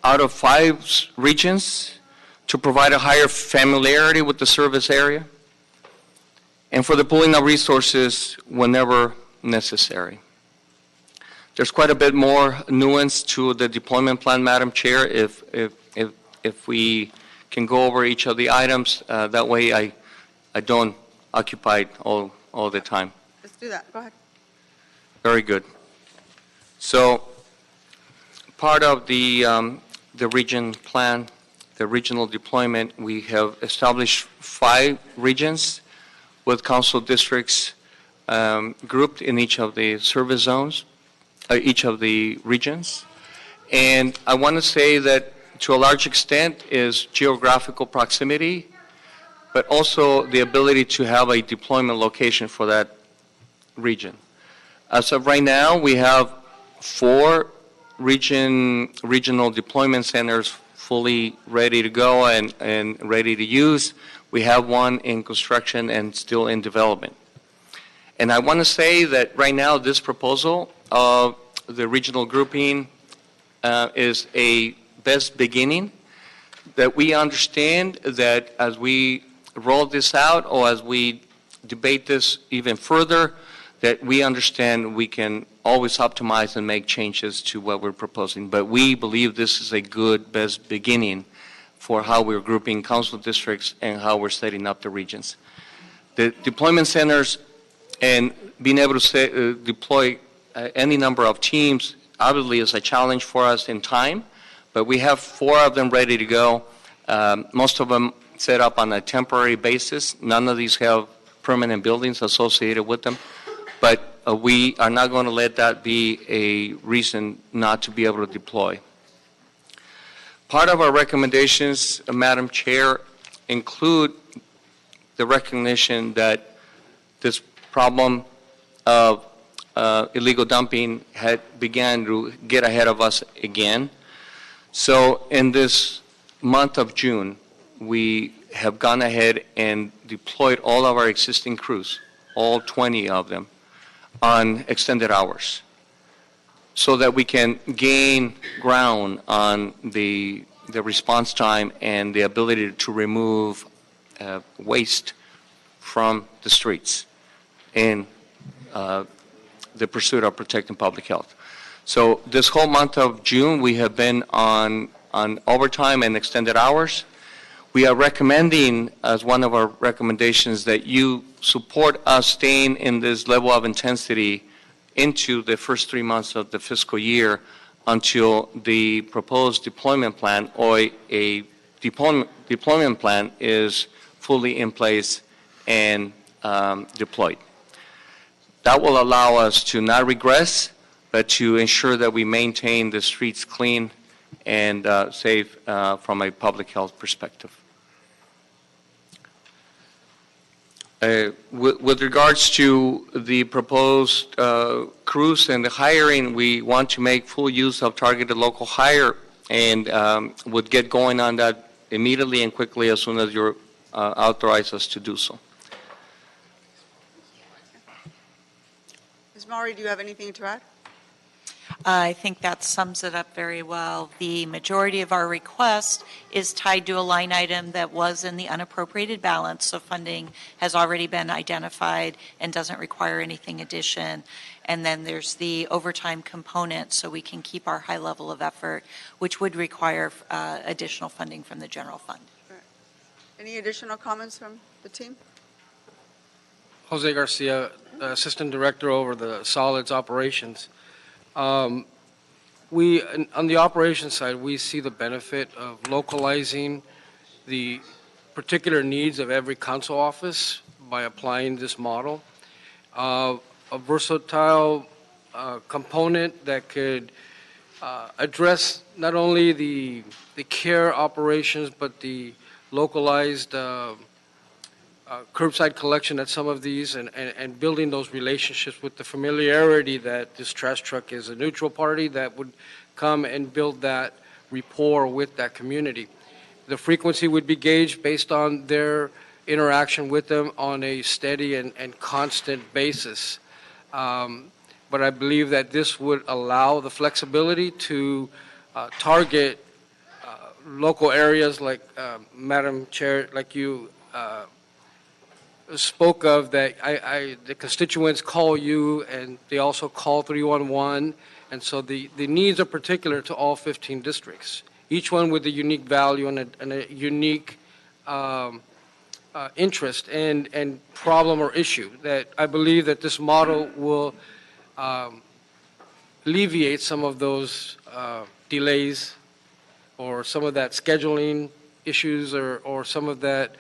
Speaker 15: out of 5 regions to provide a higher familiarity with the service area and for the pooling of resources whenever necessary. There's quite a bit more nuance to the deployment plan, Madam Chair, if we can go over each of the items. That way I don't occupy all the time.
Speaker 1: Let's do that. Go ahead.
Speaker 15: Very good. So part of the region plan, the regional deployment, we have established 5 regions with council districts grouped in each of the service zones, each of the regions. And I want to say that to a large extent is geographical proximity, but also the ability to have a deployment location for that region. As of right now, we have 4 regional deployment centers fully ready to go and ready to use. We have one in construction and still in development. And I want to say that right now this proposal of the regional grouping is a best beginning, that we understand that as we roll this out or as we debate this even further, that we understand we can always optimize and make changes to what we're proposing. But we believe this is a good best beginning for how we're grouping council districts and how we're setting up the regions. The deployment centers and being able to deploy any number of teams obviously is a challenge for us in time, but we have 4 of them ready to go. Most of them set up on a temporary basis. None of these have permanent buildings associated with them, but we are not going to let that be a reason not to be able to deploy. Part of our recommendations, Madam Chair, include the recognition that this problem of illegal dumping had began to get ahead of us again. So in this month of June, we have gone ahead and deployed all of our existing crews, all 20 of them, on extended hours so that we can gain ground on the response time and the ability to remove waste from the streets in the pursuit of protecting public health. So this whole month of June, we have been on overtime and extended hours. We are recommending, as one of our recommendations, that you support us staying in this level of intensity into the first 3 months of the fiscal year until the proposed deployment plan or a deployment plan is fully in place and deployed. That will allow us to not regress, but to ensure that we maintain the streets clean and safe from a public health perspective. With regards to the proposed crews and the hiring, we want to make full use of targeted local hire and would get going on that immediately and quickly as soon as you authorize us to do so.
Speaker 1: Ms. Maury, do you have anything to add?
Speaker 16: I think that sums it up very well. The majority of our request is tied to a line item that was in the unappropriated balance, so funding has already been identified and doesn't require anything addition. And then there's the overtime component, so we can keep our high level of effort, which would require additional funding from the general fund.
Speaker 1: Any additional comments from the team?
Speaker 17: Jose Garcia, Assistant Director over the Solids Operations. On the operations side, we see the benefit of localizing the particular needs of every council office by applying this model. A versatile component that could address not only the care operations, but the localized curbside collection at some of these and building those relationships with the familiarity that this trash truck is a neutral party that would come and build that rapport with that community. The frequency would be gauged based on their interaction with them on a steady and constant basis. But I believe that this would allow the flexibility to target local areas like Madam Chair, like you spoke of, that the constituents call you and they also call 311, and so the needs are particular to all 15 districts, each one with a unique value and a unique interest and problem or issue that I believe that this model will alleviate some of those delays or some of that scheduling issues or some of that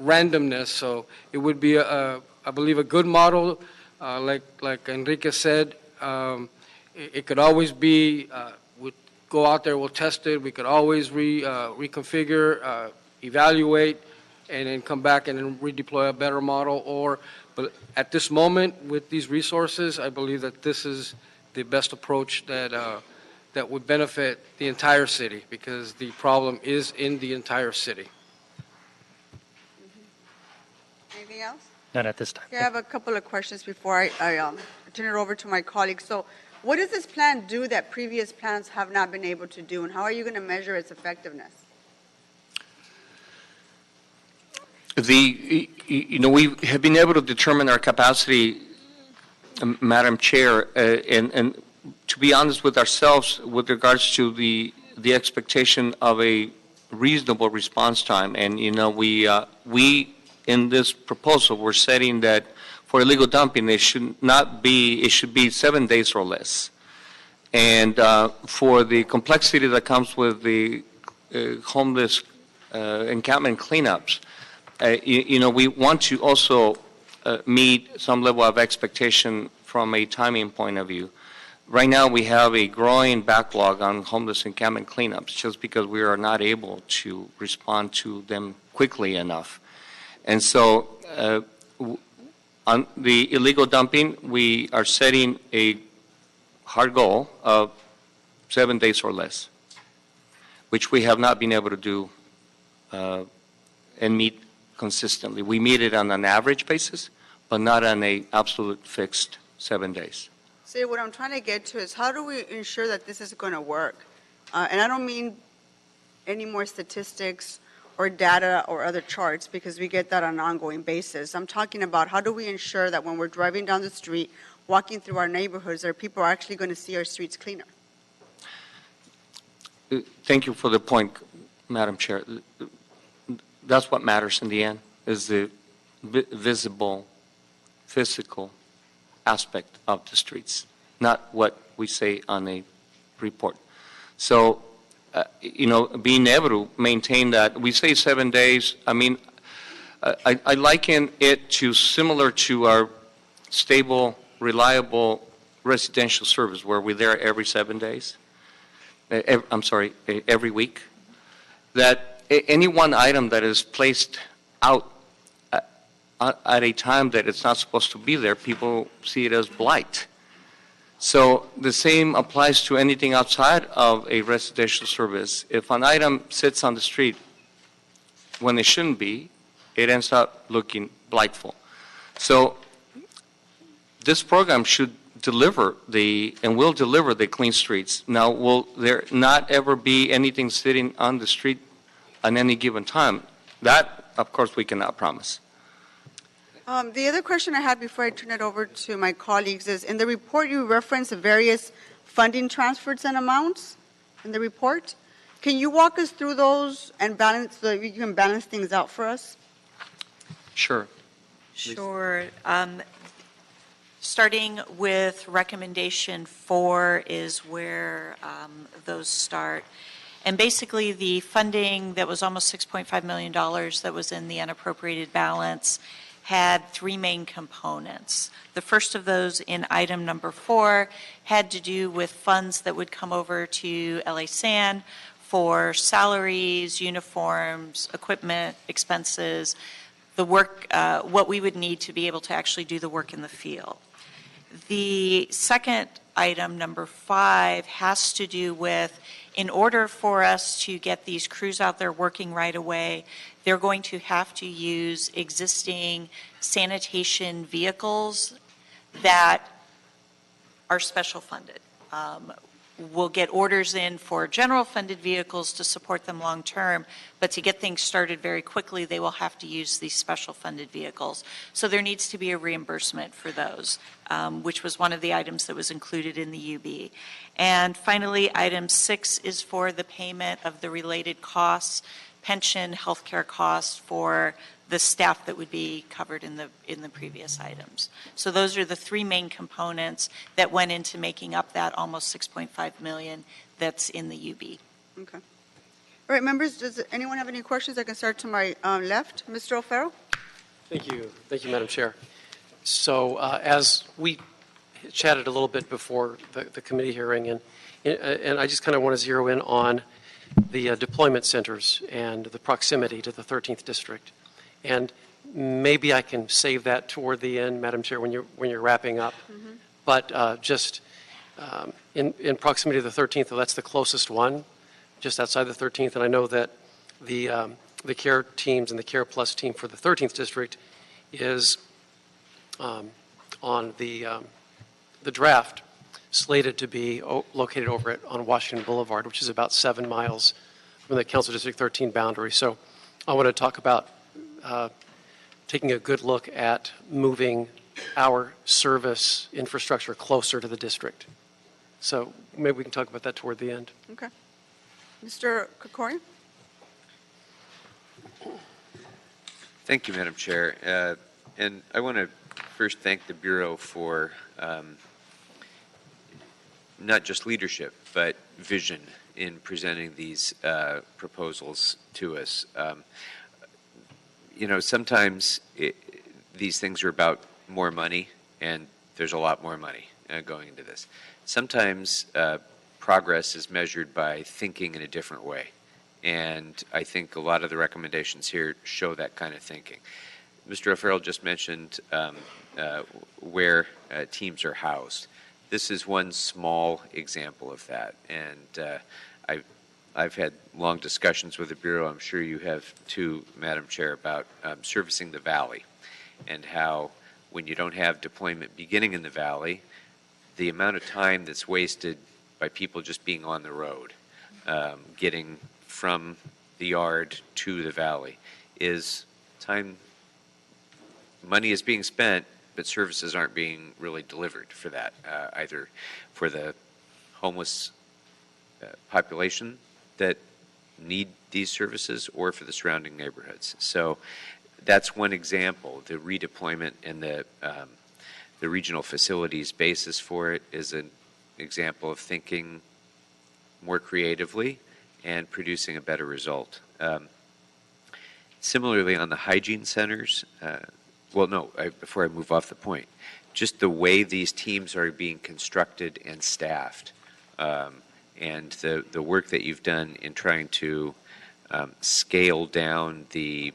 Speaker 17: randomness. So it would be, I believe, a good model. Like Enrique said, it could always be, we'd go out there, we'll test it. We could always reconfigure, evaluate, and then come back and then redeploy a better model. But at this moment, with these resources, I believe that this is the best approach that would benefit the entire city, because the problem is in the entire city.
Speaker 1: Anything else?
Speaker 18: Not at this time.
Speaker 1: Yeah, I have a couple of questions before I turn it over to my colleagues. So what does this plan do that previous plans have not been able to do, and how are you going to measure its effectiveness?
Speaker 15: We have been able to determine our capacity, Madam Chair, and to be honest with ourselves with regards to the expectation of a reasonable response time. And, we in this proposal, we're setting that for illegal dumping, it should be 7 days or less. And for the complexity that comes with the homeless encampment cleanups, we want to also meet some level of expectation from a timing point of view. Right now, we have a growing backlog on homeless encampment cleanups just because we are not able to respond to them quickly enough. And so on the illegal dumping, we are setting a hard goal of 7 days or less, which we have not been able to do and meet consistently. We meet it on an average basis, but not on an absolute fixed 7 days.
Speaker 1: See, what I'm trying to get to is how do we ensure that this is going to work? And I don't mean any more statistics or data or other charts, because we get that on an ongoing basis. I'm talking about how do we ensure that when we're driving down the street, walking through our neighborhoods, that people are actually going to see our streets cleaner?
Speaker 15: Thank you for the point, Madam Chair. That's what matters in the end, is the visible, physical aspect of the streets, not what we say on a report. So, being able to maintain that, we say 7 days. I mean, I liken it to similar to our stable, reliable residential service, where we're there every 7 days. Every week. That any one item that is placed out at a time that it's not supposed to be there, people see it as blight. So the same applies to anything outside of a residential service. If an item sits on the street when it shouldn't be, it ends up looking blightful. So this program should deliver and will deliver the clean streets. Now, will there not ever be anything sitting on the street at any given time? That, of course, we cannot promise.
Speaker 1: The other question I had before I turn it over to my colleagues is, in the report you reference various funding transfers and amounts in the report. Can you walk us through those and balance, so you can balance things out for us?
Speaker 15: Sure.
Speaker 16: Sure. Starting with recommendation 4 is where those start. And basically the funding that was almost $6.5 million that was in the unappropriated balance had 3 main components. The first of those in item number 4 had to do with funds that would come over to LA San for salaries, uniforms, equipment, expenses, the work, what we would need to be able to actually do the work in the field. The second item, number 5, has to do with, in order for us to get these crews out there working right away, they're going to have to use existing sanitation vehicles that are special funded. We'll get orders in for general funded vehicles to support them long term, but to get things started very quickly, they will have to use these special funded vehicles. So there needs to be a reimbursement for those, which was one of the items that was included in the UB. And finally, item 6 is for the payment of the related costs, pension, healthcare costs for the staff that would be covered in the previous items. So those are the 3 main components that went into making up that almost $6.5 million that's in the UB.
Speaker 1: Okay. All right, members, does anyone have any questions? I can start to my left. Mr. O'Farrell?
Speaker 18: Thank you, Madam Chair. So as we chatted a little bit before the committee hearing, and I just kind of want to zero in on the deployment centers and the proximity to the 13th district. And maybe I can save that toward the end, Madam Chair, when you're wrapping up.
Speaker 1: Mm-hmm.
Speaker 18: But just in proximity to the 13th, that's the closest one, just outside the 13th. And I know that the CARE teams and the CARE Plus team for the 13th district is on the draft slated to be located over on Washington Boulevard, which is about 7 miles from the Council District 13 boundary. So I want to talk about taking a good look at moving our service infrastructure closer to the district. So maybe we can talk about that toward the end.
Speaker 1: Okay. Mr. Kokori?
Speaker 19: Thank you, Madam Chair. And I want to first thank the Bureau for not just leadership, but vision in presenting these proposals to us. You know, sometimes these things are about more money, and there's a lot more money going into this. Sometimes progress is measured by thinking in a different way, and I think a lot of the recommendations here show that kind of thinking. Mr. O'Farrell just mentioned where teams are housed. This is one small example of that, and I've had long discussions with the Bureau. I'm sure you have too, Madam Chair, about servicing the Valley and how when you don't have deployment beginning in the Valley, the amount of time that's wasted by people just being on the road, getting from the yard to the Valley, is time, money is being spent, but services aren't being really delivered for that, either for the homeless population that need these services or for the surrounding neighborhoods. So that's one example. The redeployment and the regional facilities basis for it is an example of thinking more creatively and producing a better result. Similarly, on the hygiene centers, before I move off the point, just the way these teams are being constructed and staffed, and the work that you've done in trying to scale down the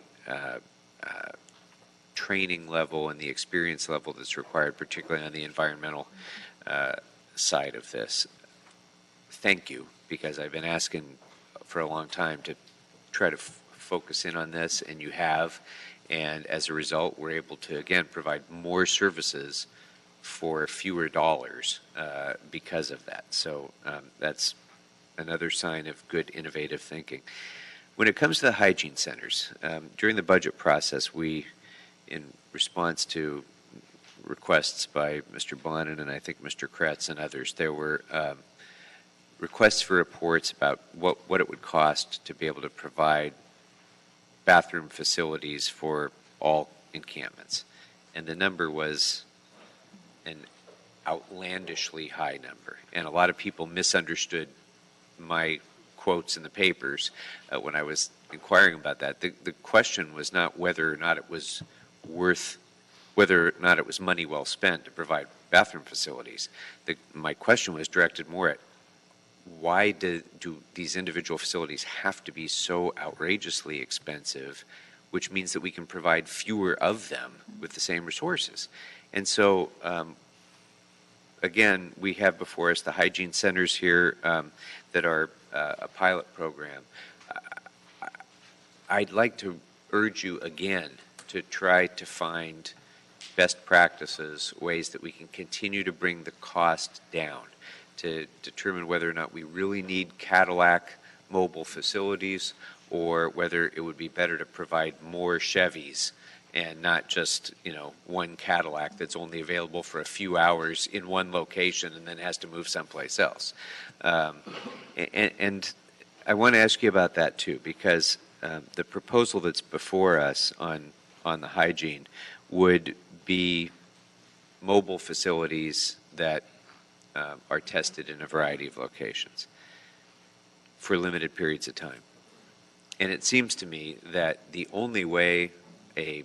Speaker 19: training level and the experience level that's required, particularly on the environmental side of this. Thank you, because I've been asking for a long time to try to focus in on this, and you have. And as a result, we're able to, again, provide more services for fewer dollars because of that. So that's another sign of good innovative thinking. When it comes to the hygiene centers, during the budget process, we, in response to requests by Mr. Bonin and I think Mr. Kretz and others, there were requests for reports about what it would cost to be able to provide bathroom facilities for all encampments. And the number was an outlandishly high number. And a lot of people misunderstood my quotes in the papers when I was inquiring about that. The question was not whether or not it was whether or not it was money well spent to provide bathroom facilities. My question was directed more at why do these individual facilities have to be so outrageously expensive, which means that we can provide fewer of them with the same resources. And so, again, we have before us the hygiene centers here that are a pilot program. I'd like to urge you again to try to find best practices, ways that we can continue to bring the cost down, to determine whether or not we really need Cadillac mobile facilities, or whether it would be better to provide more Chevys and not just, one Cadillac that's only available for a few hours in one location and then has to move someplace else. And I want to ask you about that too, because the proposal that's before us on the hygiene would be mobile facilities that are tested in a variety of locations for limited periods of time. And it seems to me that the only way a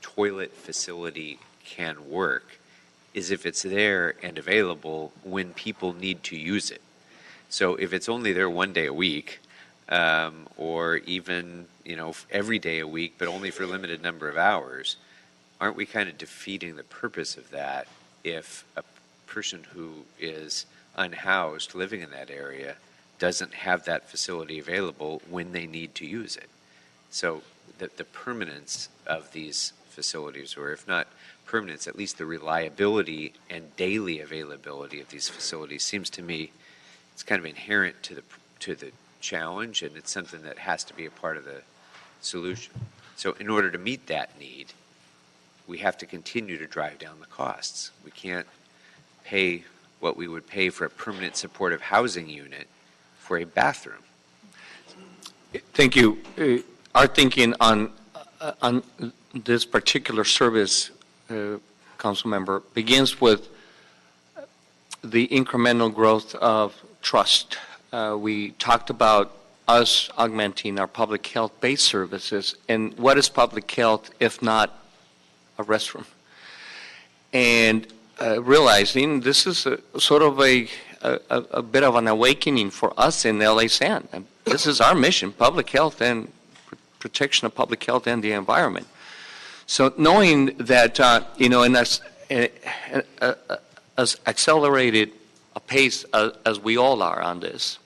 Speaker 19: toilet facility can work is if it's there and available when people need to use it. So if it's only there one day a week, or even every day a week, but only for a limited number of hours, aren't we kind of defeating the purpose of that if a person who is unhoused living in that area doesn't have that facility available when they need to use it? So the permanence of these facilities, or if not permanence, at least the reliability and daily availability of these facilities, seems to me it's kind of inherent to the challenge, and it's something that has to be a part of the solution. So in order to meet that need, we have to continue to drive down the costs. We can't pay what we would pay for a permanent supportive housing unit for a bathroom.
Speaker 15: Thank you. Our thinking on this particular service, council member, begins with the incremental growth of trust. We talked about us augmenting our public health-based services, and what is public health if not a restroom? And realizing this is sort of a bit of an awakening for us in LA San. And this is our mission: public health and protection of public health and the environment. So knowing that, in as accelerated a pace as we all are on this,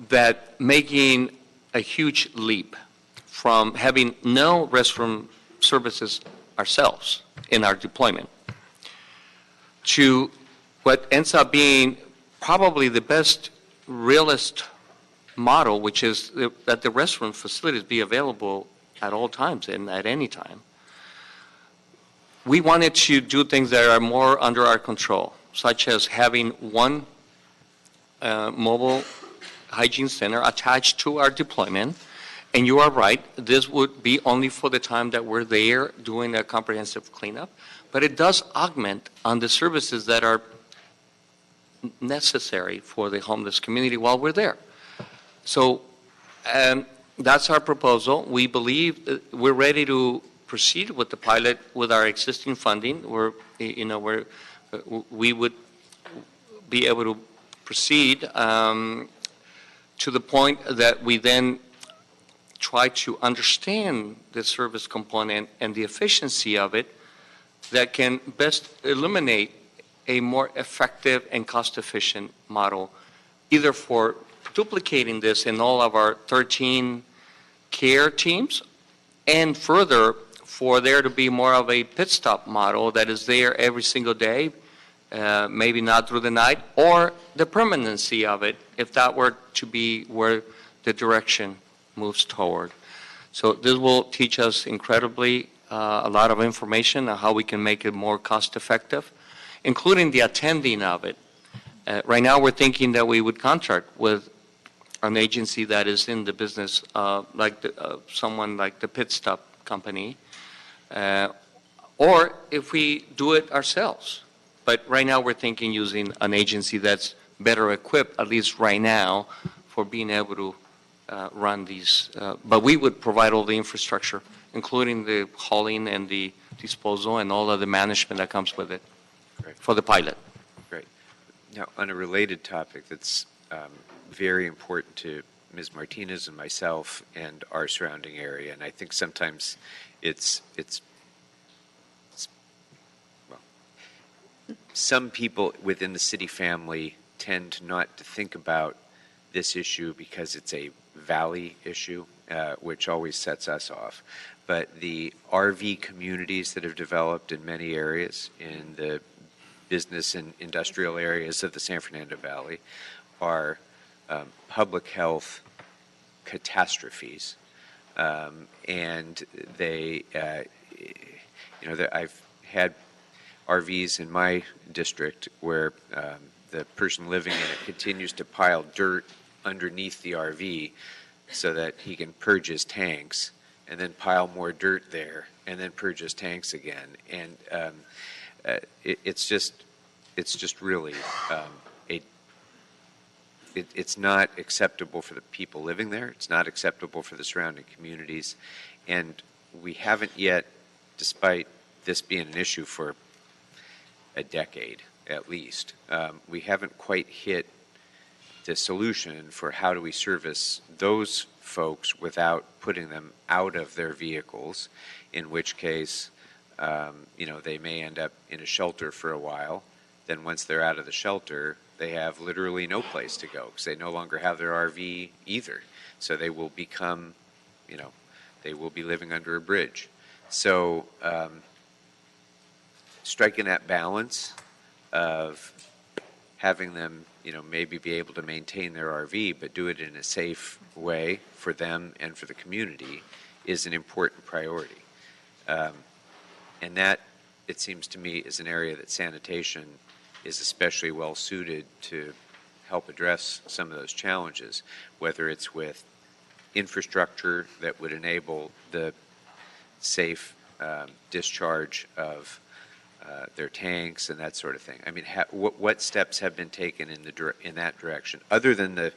Speaker 15: that making a huge leap from having no restroom services ourselves in our deployment to what ends up being probably the best realist model, which is that the restroom facilities be available at all times and at any time. We wanted to do things that are more under our control, such as having one mobile hygiene center attached to our deployment. And you are right, this would be only for the time that we're there doing a comprehensive cleanup, but it does augment on the services that are necessary for the homeless community while we're there. So that's our proposal. We believe we're ready to proceed with the pilot with our existing funding. We would be able to proceed to the point that we then try to understand the service component and the efficiency of it that can best eliminate a more effective and cost-efficient model, either for duplicating this in all of our 13 care teams, and further, for there to be more of a pit stop model that is there every single day, maybe not through the night, or the permanency of it, if that were to be where the direction moves toward. So this will teach us incredibly a lot of information on how we can make it more cost-effective, including the attending of it. Right now, we're thinking that we would contract with an agency that is in the business, someone like the pit stop company, or if we do it ourselves. But right now, we're thinking using an agency that's better equipped, at least right now, for being able to run these. But we would provide all the infrastructure, including the hauling and the disposal and all of the management that comes with it for the pilot.
Speaker 19: Great. Now, on a related topic that's very important to Ms. Martinez and myself and our surrounding area, and I think sometimes it's well, some people within the city family tend not to think about this issue because it's a valley issue, which always sets us off. But the RV communities that have developed in many areas in the business and industrial areas of the San Fernando Valley are public health catastrophes. And they, I've had RVs in my district where the person living in it continues to pile dirt underneath the RV so that he can purge his tanks, and then pile more dirt there, and then purge his tanks again. And it's just really it's not acceptable for the people living there. It's not acceptable for the surrounding communities, and we haven't yet, despite this being an issue for a decade at least, we haven't quite hit the solution for how do we service those folks without putting them out of their vehicles, in which case, they may end up in a shelter for a while. Then once they're out of the shelter, they have literally no place to go because they no longer have their RV either. So they will become, they will be living under a bridge. So striking that balance of having them, maybe be able to maintain their RV, but do it in a safe way for them and for the community is an important priority. And that, it seems to me, is an area that sanitation is especially well suited to help address some of those challenges, whether it's with infrastructure that would enable the safe discharge of their tanks and that sort of thing. I mean, what steps have been taken in that direction, other than the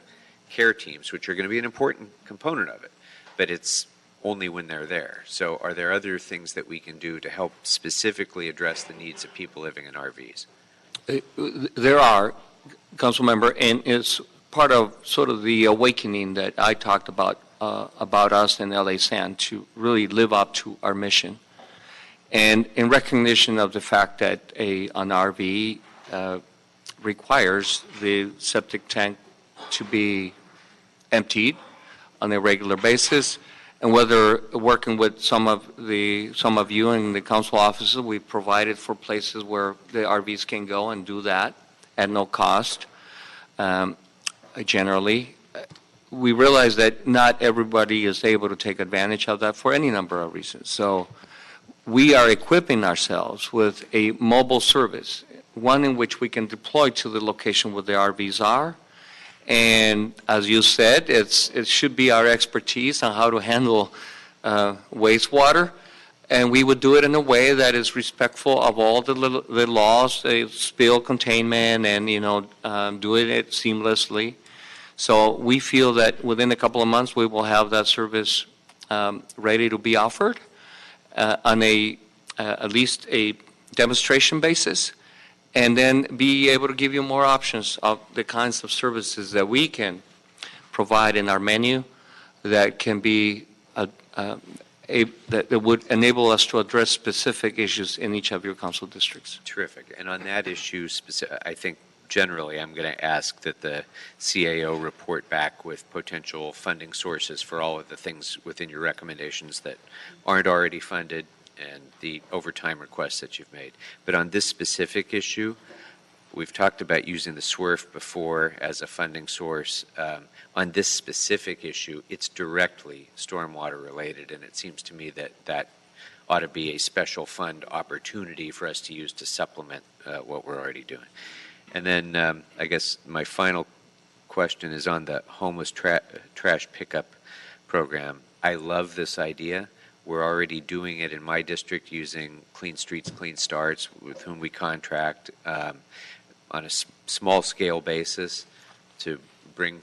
Speaker 19: care teams, which are going to be an important component of it, but it's only when they're there. So are there other things that we can do to help specifically address the needs of people living in RVs?
Speaker 15: There are, Council Member, and it's part of sort of the awakening that I talked about us in LA San to really live up to our mission. And in recognition of the fact that an RV requires the septic tank to be emptied on a regular basis, and whether working with some of you in the council offices, we provided for places where the RVs can go and do that at no cost. Generally, we realize that not everybody is able to take advantage of that for any number of reasons. So we are equipping ourselves with a mobile service, one in which we can deploy to the location where the RVs are. And as you said, it should be our expertise on how to handle wastewater. And we would do it in a way that is respectful of all the laws, spill containment, and doing it seamlessly. So we feel that within a couple of months we will have that service ready to be offered on at least a demonstration basis, and then be able to give you more options of the kinds of services that we can provide in our menu that can be that would enable us to address specific issues in each of your council districts.
Speaker 19: Terrific. And on that issue, I think generally I'm going to ask that the CAO report back with potential funding sources for all of the things within your recommendations that aren't already funded and the overtime requests that you've made. But on this specific issue, we've talked about using the SWRF before as a funding source. On this specific issue, it's directly stormwater related, and it seems to me that that ought to be a special fund opportunity for us to use to supplement what we're already doing. And then I guess my final question is on the homeless trash pickup program. I love this idea. We're already doing it in my district using Clean Streets, Clean Starts, with whom we contract on a small scale basis to bring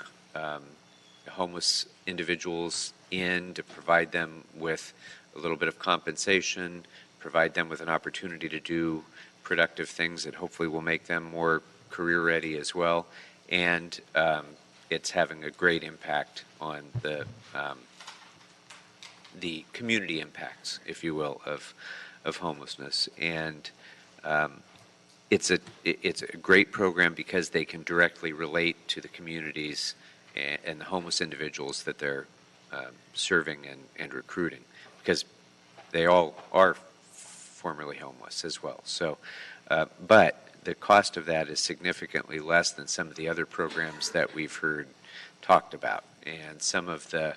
Speaker 19: homeless individuals in, to provide them with a little bit of compensation, provide them with an opportunity to do productive things that hopefully will make them more career ready as well. And it's having a great impact on the community impacts, if you will, of homelessness. And it's a great program because they can directly relate to the communities and the homeless individuals that they're serving and recruiting, because they all are formerly homeless as well. So, but the cost of that is significantly less than some of the other programs that we've heard talked about, and some of the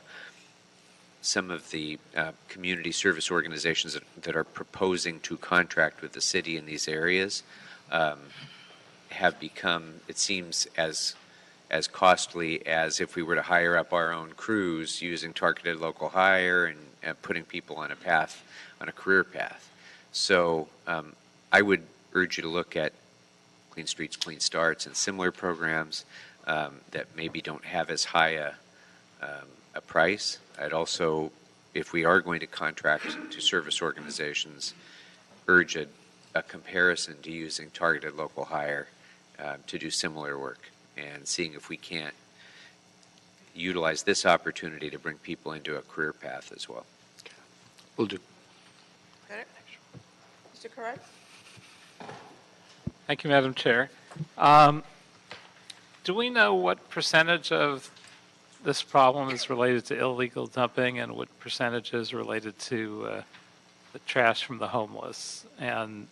Speaker 19: community service organizations that are proposing to contract with the city in these areas have become, it seems, as costly as if we were to hire up our own crews using targeted local hire and putting people on a career path. So I would urge you to look at Clean Streets, Clean Starts and similar programs that maybe don't have as high a price. I'd also, if we are going to contract to service organizations, urge a comparison to using targeted local hire to do similar work, and seeing if we can't utilize this opportunity to bring people into a career path as well.
Speaker 15: Will do.
Speaker 1: Mr. Carrera?
Speaker 20: Thank you, Madam Chair. Do we know what percentage of this problem is related to illegal dumping and what percentage is related to the trash from the homeless? And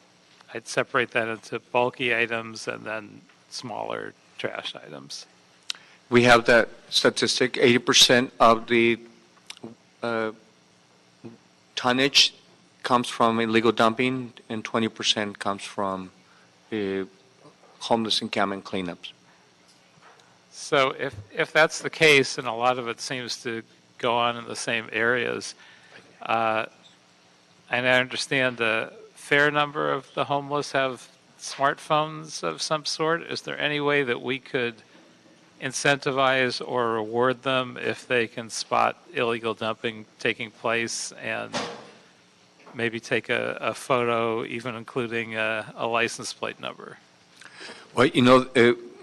Speaker 20: I'd separate that into bulky items and then smaller trash items.
Speaker 15: We have that statistic. 80% of the tonnage comes from illegal dumping and 20% comes from homeless encampment cleanups.
Speaker 20: So if that's the case, and a lot of it seems to go on in the same areas, and I understand a fair number of the homeless have smartphones of some sort, is there any way that we could incentivize or reward them if they can spot illegal dumping taking place and maybe take a photo, even including a license plate number?
Speaker 15: Well,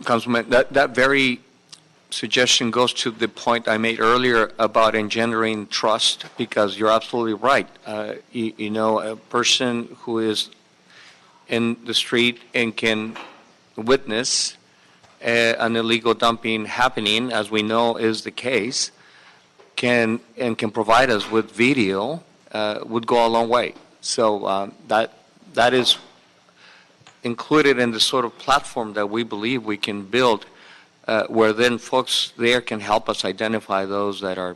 Speaker 15: Councilman, that very suggestion goes to the point I made earlier about engendering trust, because you're absolutely right. A person who is in the street and can witness an illegal dumping happening, as we know is the case, can provide us with video, would go a long way. So that is included in the sort of platform that we believe we can build, where then folks there can help us identify those that are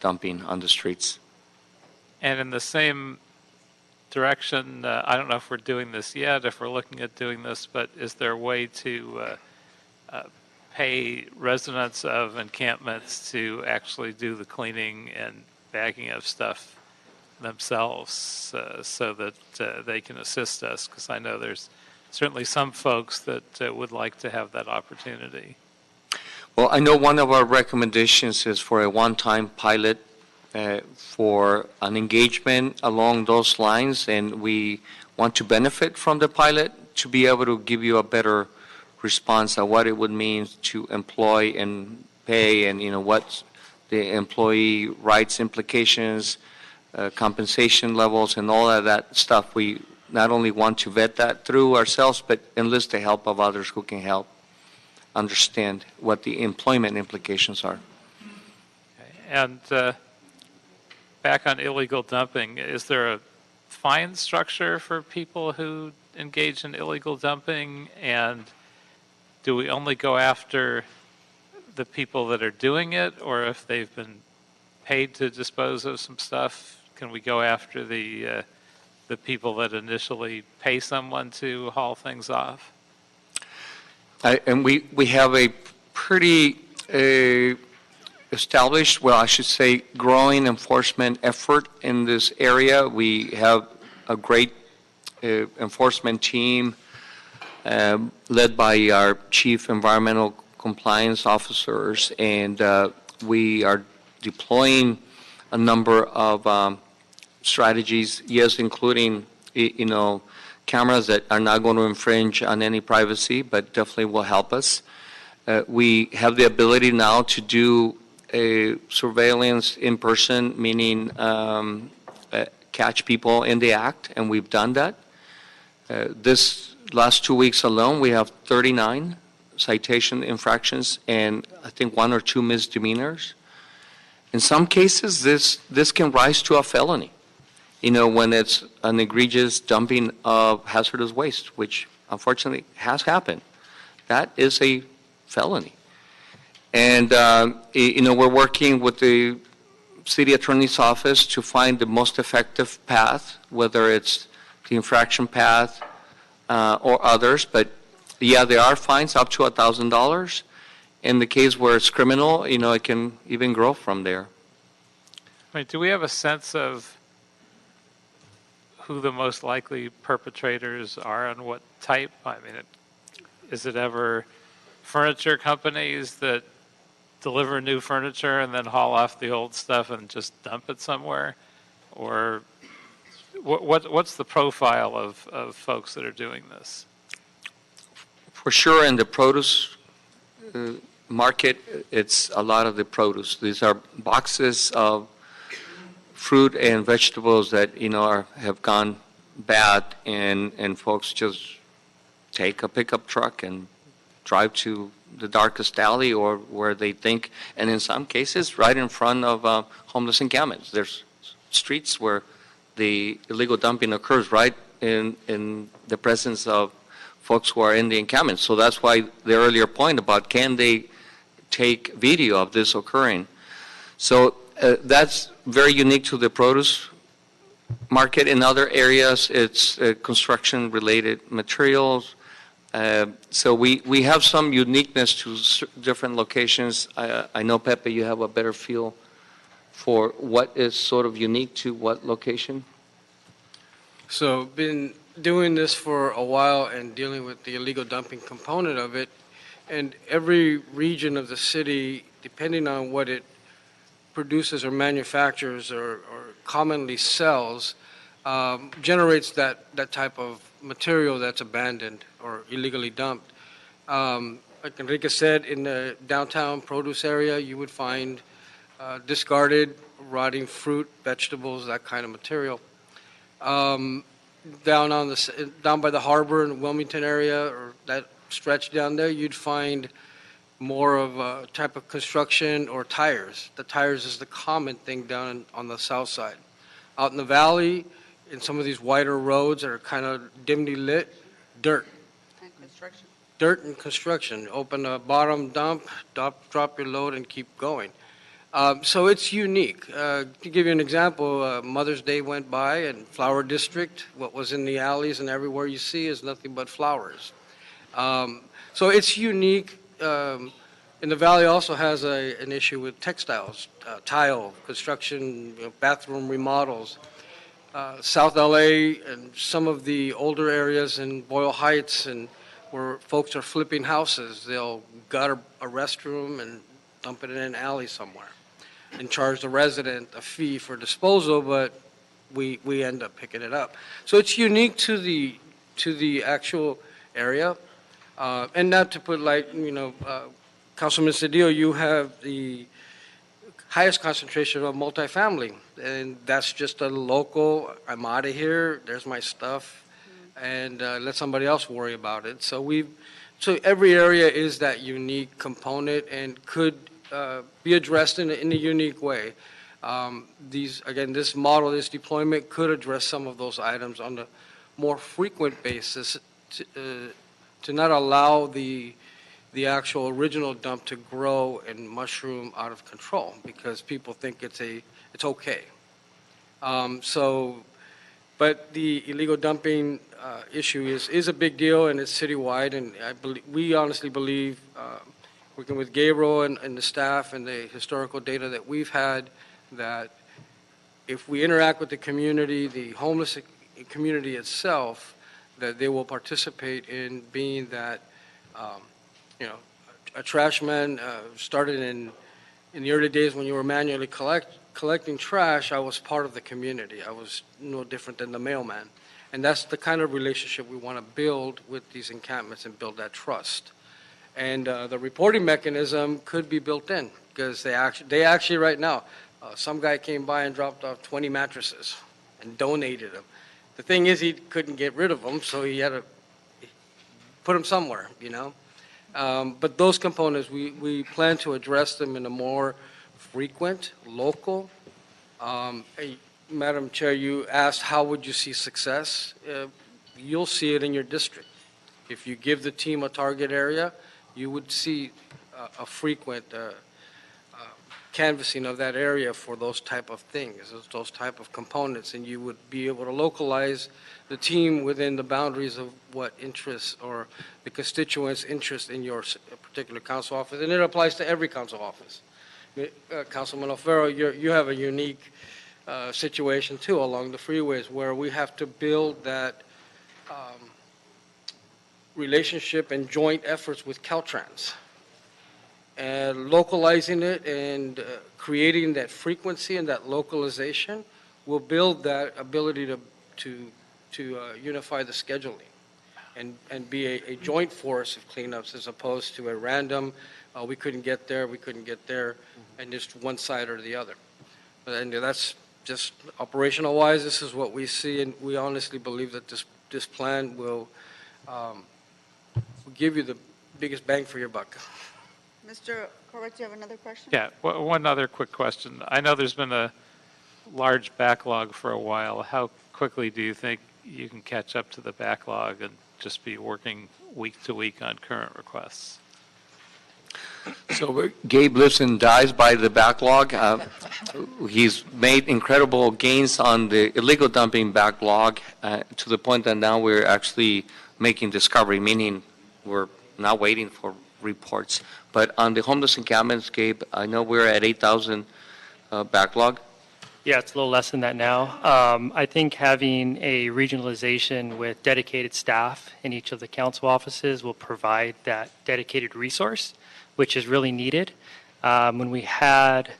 Speaker 15: dumping on the streets.
Speaker 20: And in the same direction, I don't know if we're doing this yet, if we're looking at doing this, but is there a way to pay residents of encampments to actually do the cleaning and bagging of stuff themselves so that they can assist us? Because I know there's certainly some folks that would like to have that opportunity.
Speaker 15: Well, I know one of our recommendations is for a one-time pilot for an engagement along those lines, and we want to benefit from the pilot to be able to give you a better response on what it would mean to employ and pay, and what the employee rights implications, compensation levels, and all of that stuff. We not only want to vet that through ourselves, but enlist the help of others who can help understand what the employment implications are.
Speaker 20: And back on illegal dumping, is there a fine structure for people who engage in illegal dumping? And do we only go after the people that are doing it, or if they've been paid to dispose of some stuff, can we go after the people that initially pay someone to haul things off?
Speaker 15: And we have a pretty established, well, I should say, growing enforcement effort in this area. We have a great enforcement team led by our chief environmental compliance officers, and we are deploying a number of strategies, yes, including, cameras that are not going to infringe on any privacy, but definitely will help us. We have the ability now to do a surveillance in person, meaning catch people in the act, and we've done that. This last 2 weeks alone, we have 39 citation infractions and I think 1 or 2 misdemeanors. In some cases, this can rise to a felony, when it's an egregious dumping of hazardous waste, which unfortunately has happened. That is a felony. And, we're working with the city attorney's office to find the most effective path, whether it's the infraction path or others. But, yeah, there are fines up to $1,000. In the case where it's criminal, it can even grow from there.
Speaker 20: Do we have a sense of who the most likely perpetrators are and what type? Is it ever furniture companies that deliver new furniture and then haul off the old stuff and just dump it somewhere? Or what's the profile of folks that are doing this?
Speaker 15: For sure, in the produce market, it's a lot of the produce. These are boxes of fruit and vegetables that have gone bad, and folks just take a pickup truck and drive to the darkest alley or where they think, and in some cases right in front of homeless encampments. There's streets where the illegal dumping occurs right in the presence of folks who are in the encampment. So that's why the earlier point about can they take video of this occurring. So that's very unique to the produce market. In other areas, it's construction-related materials. So we have some uniqueness to different locations. I know, Pepe, you have a better feel for what is sort of unique to what location?
Speaker 17: So been doing this for a while and dealing with the illegal dumping component of it, and every region of the city, depending on what it produces or manufactures or commonly sells, generates that type of material that's abandoned or illegally dumped. Like Enrique said, in the downtown produce area, you would find discarded, rotting fruit, vegetables, that kind of material. Down by the harbor in the Wilmington area, or that stretch down there, you'd find more of a type of construction or tires. The tires is the common thing down on the south side. Out in the valley, in some of these wider roads that are kind of dimly lit, dirt.
Speaker 1: And construction.
Speaker 17: Dirt and construction. Open a bottom dump, drop your load, and keep going. So it's unique. To give you an example, Mother's Day went by, and Flower District, what was in the alleys and everywhere you see is nothing but flowers. So it's unique. And the valley also has an issue with textiles, tile, construction, bathroom remodels. South LA and some of the older areas in Boyle Heights, and where folks are flipping houses, they'll gut a restroom and dump it in an alley somewhere and charge the resident a fee for disposal, but we end up picking it up. So it's unique to the actual area. And not to put Councilman Cedillo, you have the highest concentration of multifamily. And that's just a local, I'm out of here, there's my stuff, and let somebody else worry about it. So every area is that unique component and could be addressed in a unique way. This model, this deployment could address some of those items on a more frequent basis to not allow the actual original dump to grow and mushroom out of control because people think it's okay. But the illegal dumping issue is a big deal and it's citywide, and we honestly believe, working with Gabriel and the staff and the historical data that we've had, that if we interact with the community, the homeless community itself, that they will participate in being that, a trash man started in the early days when you were manually collecting trash. I was part of the community. I was no different than the mailman. And that's the kind of relationship we want to build with these encampments and build that trust. And the reporting mechanism could be built in because they actually right now, some guy came by and dropped off 20 mattresses and donated them. The thing is, he couldn't get rid of them, so he had to put them somewhere, But those components, we plan to address them in a more frequent, local. Madam Chair, you asked how would you see success? You'll see it in your district. If you give the team a target area, you would see a frequent canvassing of that area for those type of things, those type of components, and you would be able to localize the team within the boundaries of what interests or the constituents' interest in your particular council office, and it applies to every council office. Councilman O'Farrell, you have a unique situation too along the freeways where we have to build that relationship and joint efforts with Caltrans. And localizing it and creating that frequency and that localization will build that ability to unify the scheduling and be a joint force of cleanups as opposed to a random, we couldn't get there, and just one side or the other. And that's just operational wise, this is what we see, and we honestly believe that this plan will give you the biggest bang for your buck.
Speaker 1: Mr. Correct, you have another question?
Speaker 20: Yeah, one other quick question. I know there's been a large backlog for a while. How quickly do you think you can catch up to the backlog and just be working week to week on current requests?
Speaker 15: So Gabe lives and dies by the backlog. He's made incredible gains on the illegal dumping backlog to the point that now we're actually making discovery, meaning we're not waiting for reports. But on the homeless encampments, Gabe, I know we're at 8,000 backlog.
Speaker 21: Yeah, it's a little less than that now. I think having a regionalization with dedicated staff in each of the council offices will provide that dedicated resource, which is really needed. When we had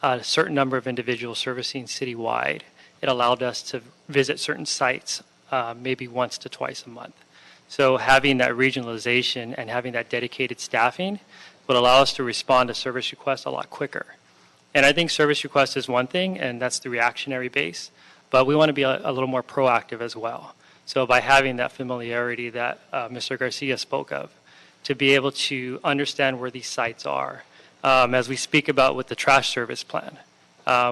Speaker 21: a certain number of individuals servicing citywide, it allowed us to visit certain sites maybe once to twice a month. So having that regionalization and having that dedicated staffing would allow us to respond to service requests a lot quicker. And I think service request is one thing, and that's the reactionary base, but we want to be a little more proactive as well. So by having that familiarity that Mr. Garcia spoke of, to be able to understand where these sites are. As we speak about with the trash service plan,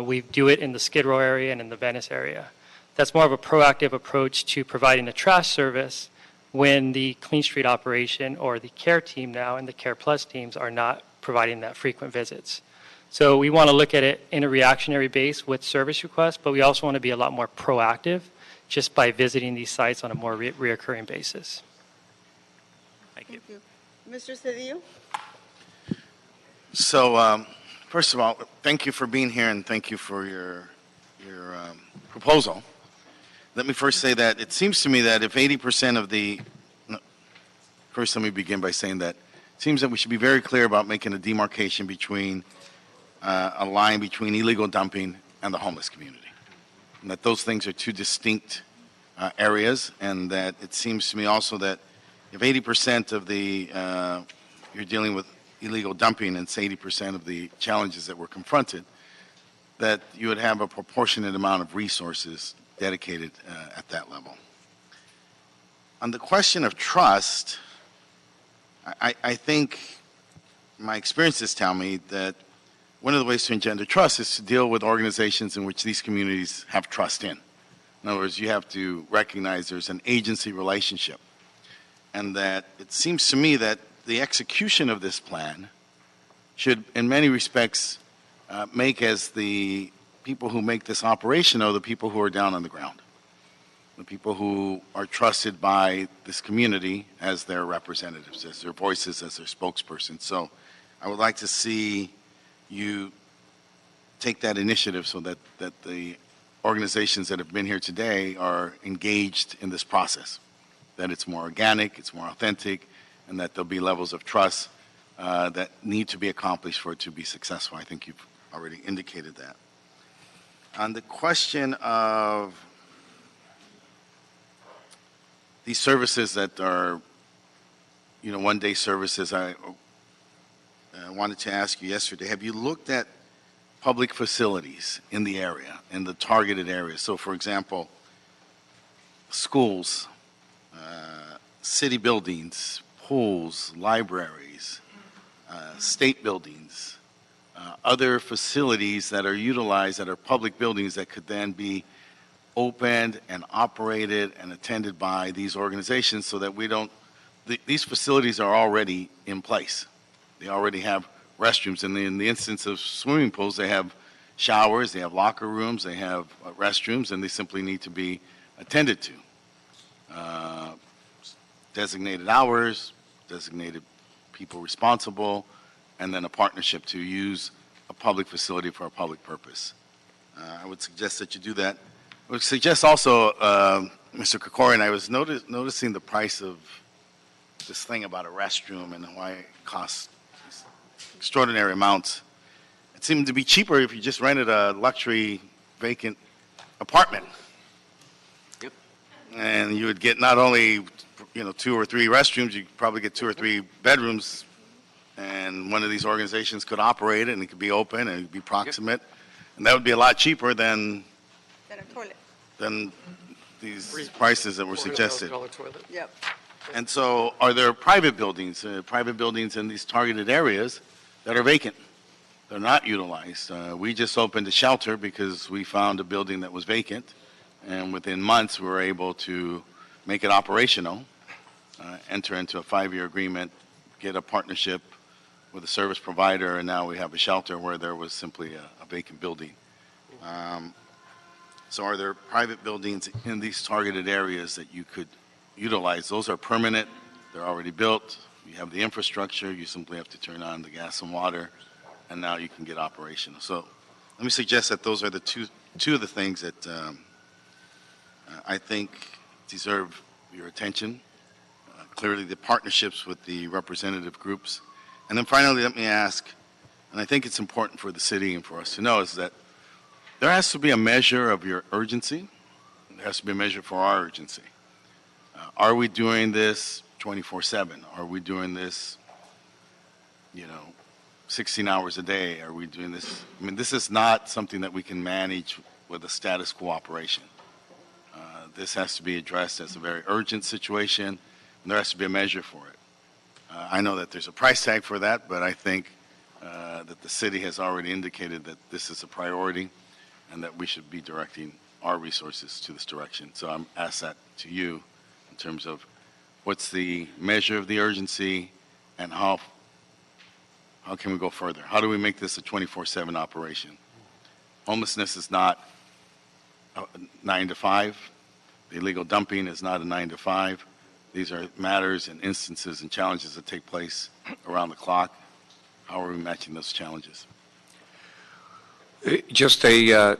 Speaker 21: we do it in the Skid Row area and in the Venice area. That's more of a proactive approach to providing a trash service when the Clean Street operation or the care team now and the Care Plus teams are not providing that frequent visits. So we want to look at it in a reactionary base with service requests, but we also want to be a lot more proactive just by visiting these sites on a more reoccurring basis.
Speaker 1: Thank you. Mr. Cedillo?
Speaker 22: So, first of all, thank you for being here and thank you for your proposal. Let me first say that it seems to me that if 80% of the, first let me begin by saying that it seems that we should be very clear about making a demarcation between a line between illegal dumping and the homeless community. And that those things are two distinct areas, and that it seems to me also that if 80% of the, you're dealing with illegal dumping and it's 80% of the challenges that we're confronted, that you would have a proportionate amount of resources dedicated at that level. On the question of trust, I think my experiences tell me that one of the ways to engender trust is to deal with organizations in which these communities have trust in. In other words, you have to recognize there's an agency relationship, and that it seems to me that the execution of this plan should, in many respects, make as the people who make this operational the people who are down on the ground, the people who are trusted by this community as their representatives, as their voices, as their spokespersons. So I would like to see you take that initiative so that the organizations that have been here today are engaged in this process, that it's more organic, it's more authentic, and that there'll be levels of trust that need to be accomplished for it to be successful. I think you've already indicated that. On the question of these services that are, one-day services, I wanted to ask you yesterday, have you looked at public facilities in the area, in the targeted areas? So, for example, schools, city buildings, pools, libraries, state buildings, other facilities that are utilized that are public buildings that could then be opened and operated and attended by these organizations so that we don't, these facilities are already in place. They already have restrooms. And in the instance of swimming pools, they have showers, they have locker rooms, they have restrooms, and they simply need to be attended to. Designated hours, designated people responsible, and then a partnership to use a public facility for a public purpose. I would suggest that you do that. I would suggest also, Mr. Krikorian, I was noticing the price of this thing about a restroom and why it costs extraordinary amounts. It seemed to be cheaper if you just rented a luxury vacant apartment.
Speaker 3: Yep.
Speaker 22: And you would get not only 2 or 3 restrooms, you could probably get 2 or 3 bedrooms, and one of these organizations could operate it, and it could be open, and it could be proximate, and that would be a lot cheaper than these prices that were suggested.
Speaker 1: Yep.
Speaker 22: And so, are there private buildings in these targeted areas that are vacant? They're not utilized. We just opened a shelter because we found a building that was vacant, and within months we were able to make it operational, enter into a 5-year agreement, get a partnership with a service provider, and now we have a shelter where there was simply a vacant building. So are there private buildings in these targeted areas that you could utilize? Those are permanent. They're already built. You have the infrastructure. You simply have to turn on the gas and water, and now you can get operational. So let me suggest that those are the two of the things that I think deserve your attention. Clearly, the partnerships with the representative groups. And then finally, let me ask, and I think it's important for the city and for us to know, is that there has to be a measure of your urgency. There has to be a measure for our urgency. Are we doing this 24/7? Are we doing this, 16 hours a day? Are we doing this? I mean, this is not something that we can manage with a status quo operation. This has to be addressed as a very urgent situation, and there has to be a measure for it. I know that there's a price tag for that, but I think that the city has already indicated that this is a priority and that we should be directing our resources to this direction. So I'm asked that to you in terms of what's the measure of the urgency and how can we go further? How do we make this a 24/7 operation? Homelessness is not 9 to 5. The illegal dumping is not a 9 to 5. These are matters and instances and challenges that take place around the clock. How are we matching those challenges?
Speaker 15: Just a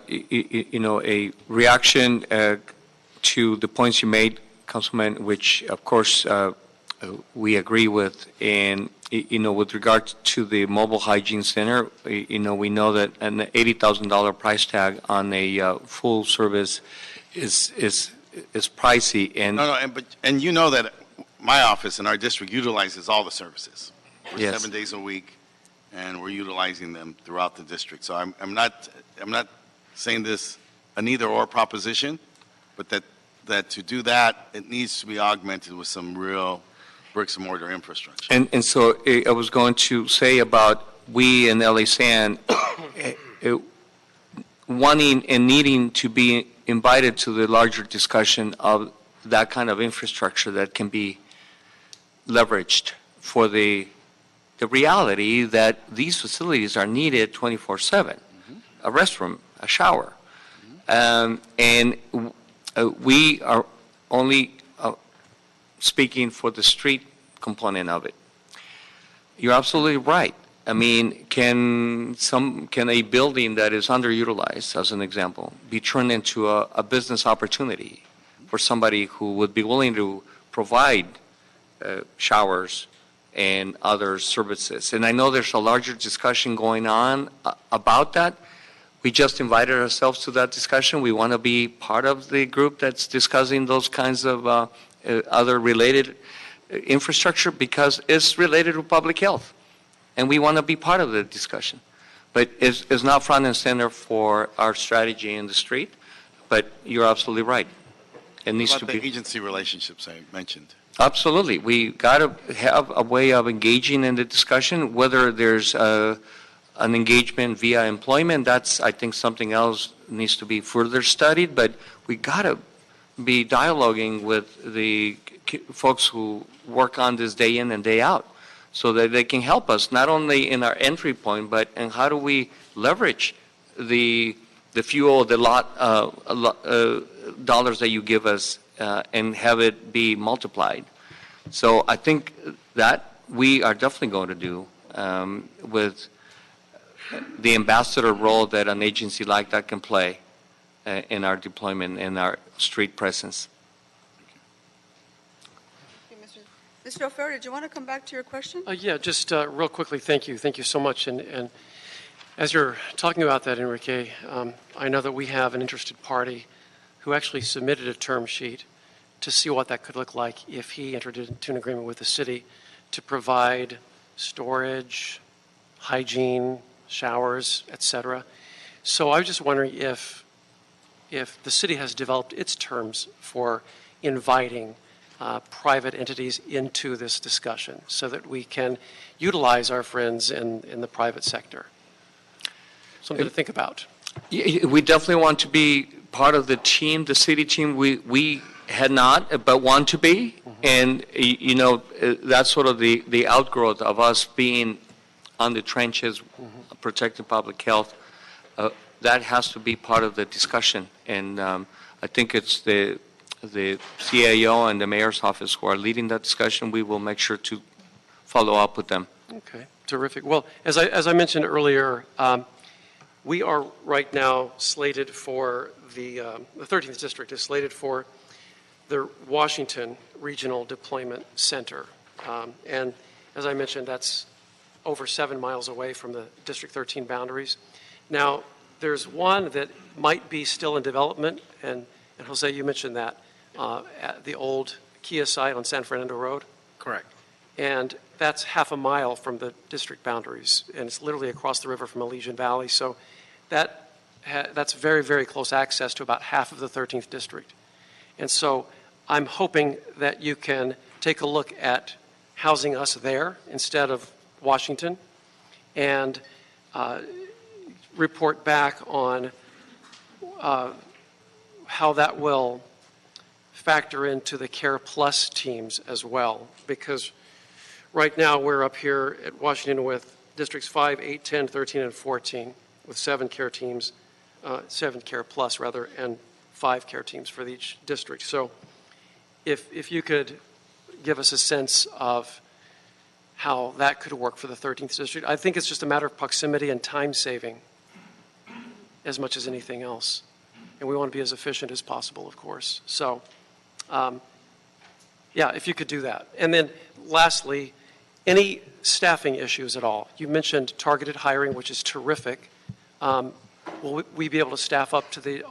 Speaker 15: reaction to the points you made, Councilman, which of course we agree with. And with regard to the mobile hygiene center, we know that an $80,000 price tag on a full service is pricey. And
Speaker 22: and you know that my office in our district utilizes all the services for
Speaker 15: Yes.
Speaker 22: 7 days a week, and we're utilizing them throughout the district. So I'm not saying this an either-or proposition, but that to do that, it needs to be augmented with some real bricks and mortar infrastructure.
Speaker 15: And so I was going to say about we in LA San wanting and needing to be invited to the larger discussion of that kind of infrastructure that can be leveraged for the reality that these facilities are needed 24/7, a restroom, a shower. And we are only speaking for the street component of it. You're absolutely right. I mean, can a building that is underutilized, as an example, be turned into a business opportunity for somebody who would be willing to provide showers and other services? And I know there's a larger discussion going on about that. We just invited ourselves to that discussion. We want to be part of the group that's discussing those kinds of other related infrastructure because it's related to public health. And we want to be part of the discussion. But it's not front and center for our strategy in the street, but you're absolutely right. It needs
Speaker 22: What
Speaker 15: to
Speaker 22: about
Speaker 15: be.
Speaker 22: the agency relationships I mentioned?
Speaker 15: Absolutely. We got to have a way of engaging in the discussion, whether there's an engagement via employment. That's, I think, something else needs to be further studied, but we got to be dialoguing with the folks who work on this day in and day out so that they can help us, not only in our entry point, but in how do we leverage the fuel, the dollars that you give us and have it be multiplied. So I think that we are definitely going to do with the ambassador role that an agency like that can play in our deployment and our street presence.
Speaker 1: Mr. O'Farrill, did you want to come back to your question?
Speaker 18: Yeah, just real quickly, thank you. Thank you so much. And as you're talking about that, Enrique, I know that we have an interested party who actually submitted a term sheet to see what that could look like if he entered into an agreement with the city to provide storage, hygiene, showers, et cetera. So I was just wondering if the city has developed its terms for inviting private entities into this discussion so that we can utilize our friends in the private sector. Something to think about.
Speaker 15: We definitely want to be part of the team, the city team. We had not, but want to be. And, you know, that's sort of the outgrowth of us being on the trenches, protecting public health. That has to be part of the discussion. And I think it's the CAO and the mayor's office who are leading that discussion. We will make sure to follow up with them.
Speaker 18: Okay, terrific. Well, as I mentioned earlier, we are right now slated for the 13th district is slated for the Washington Regional Deployment Center. And as I mentioned, that's over 7 miles away from the District 13 boundaries. Now, there's one that might be still in development, and Jose, you mentioned that, at the old Kia site on San Fernando Road.
Speaker 22: Correct.
Speaker 18: And that's half a mile from the district boundaries, and it's literally across the river from Elysian Valley. So that's very, very close access to about half of the 13th district. And so I'm hoping that you can take a look at housing us there instead of Washington and report back on how that will factor into the Care Plus teams as well, because right now we're up here at Washington with districts 5, 8, 10, 13, and 14 with 7 care teams, 7 Care Plus rather, and 5 care teams for each district. So if you could give us a sense of how that could work for the 13th district. I think it's just a matter of proximity and time saving as much as anything else. And we want to be as efficient as possible, of course. So, yeah, if you could do that. And then lastly, any staffing issues at all? You mentioned targeted hiring, which is terrific. Will we be able to staff up to the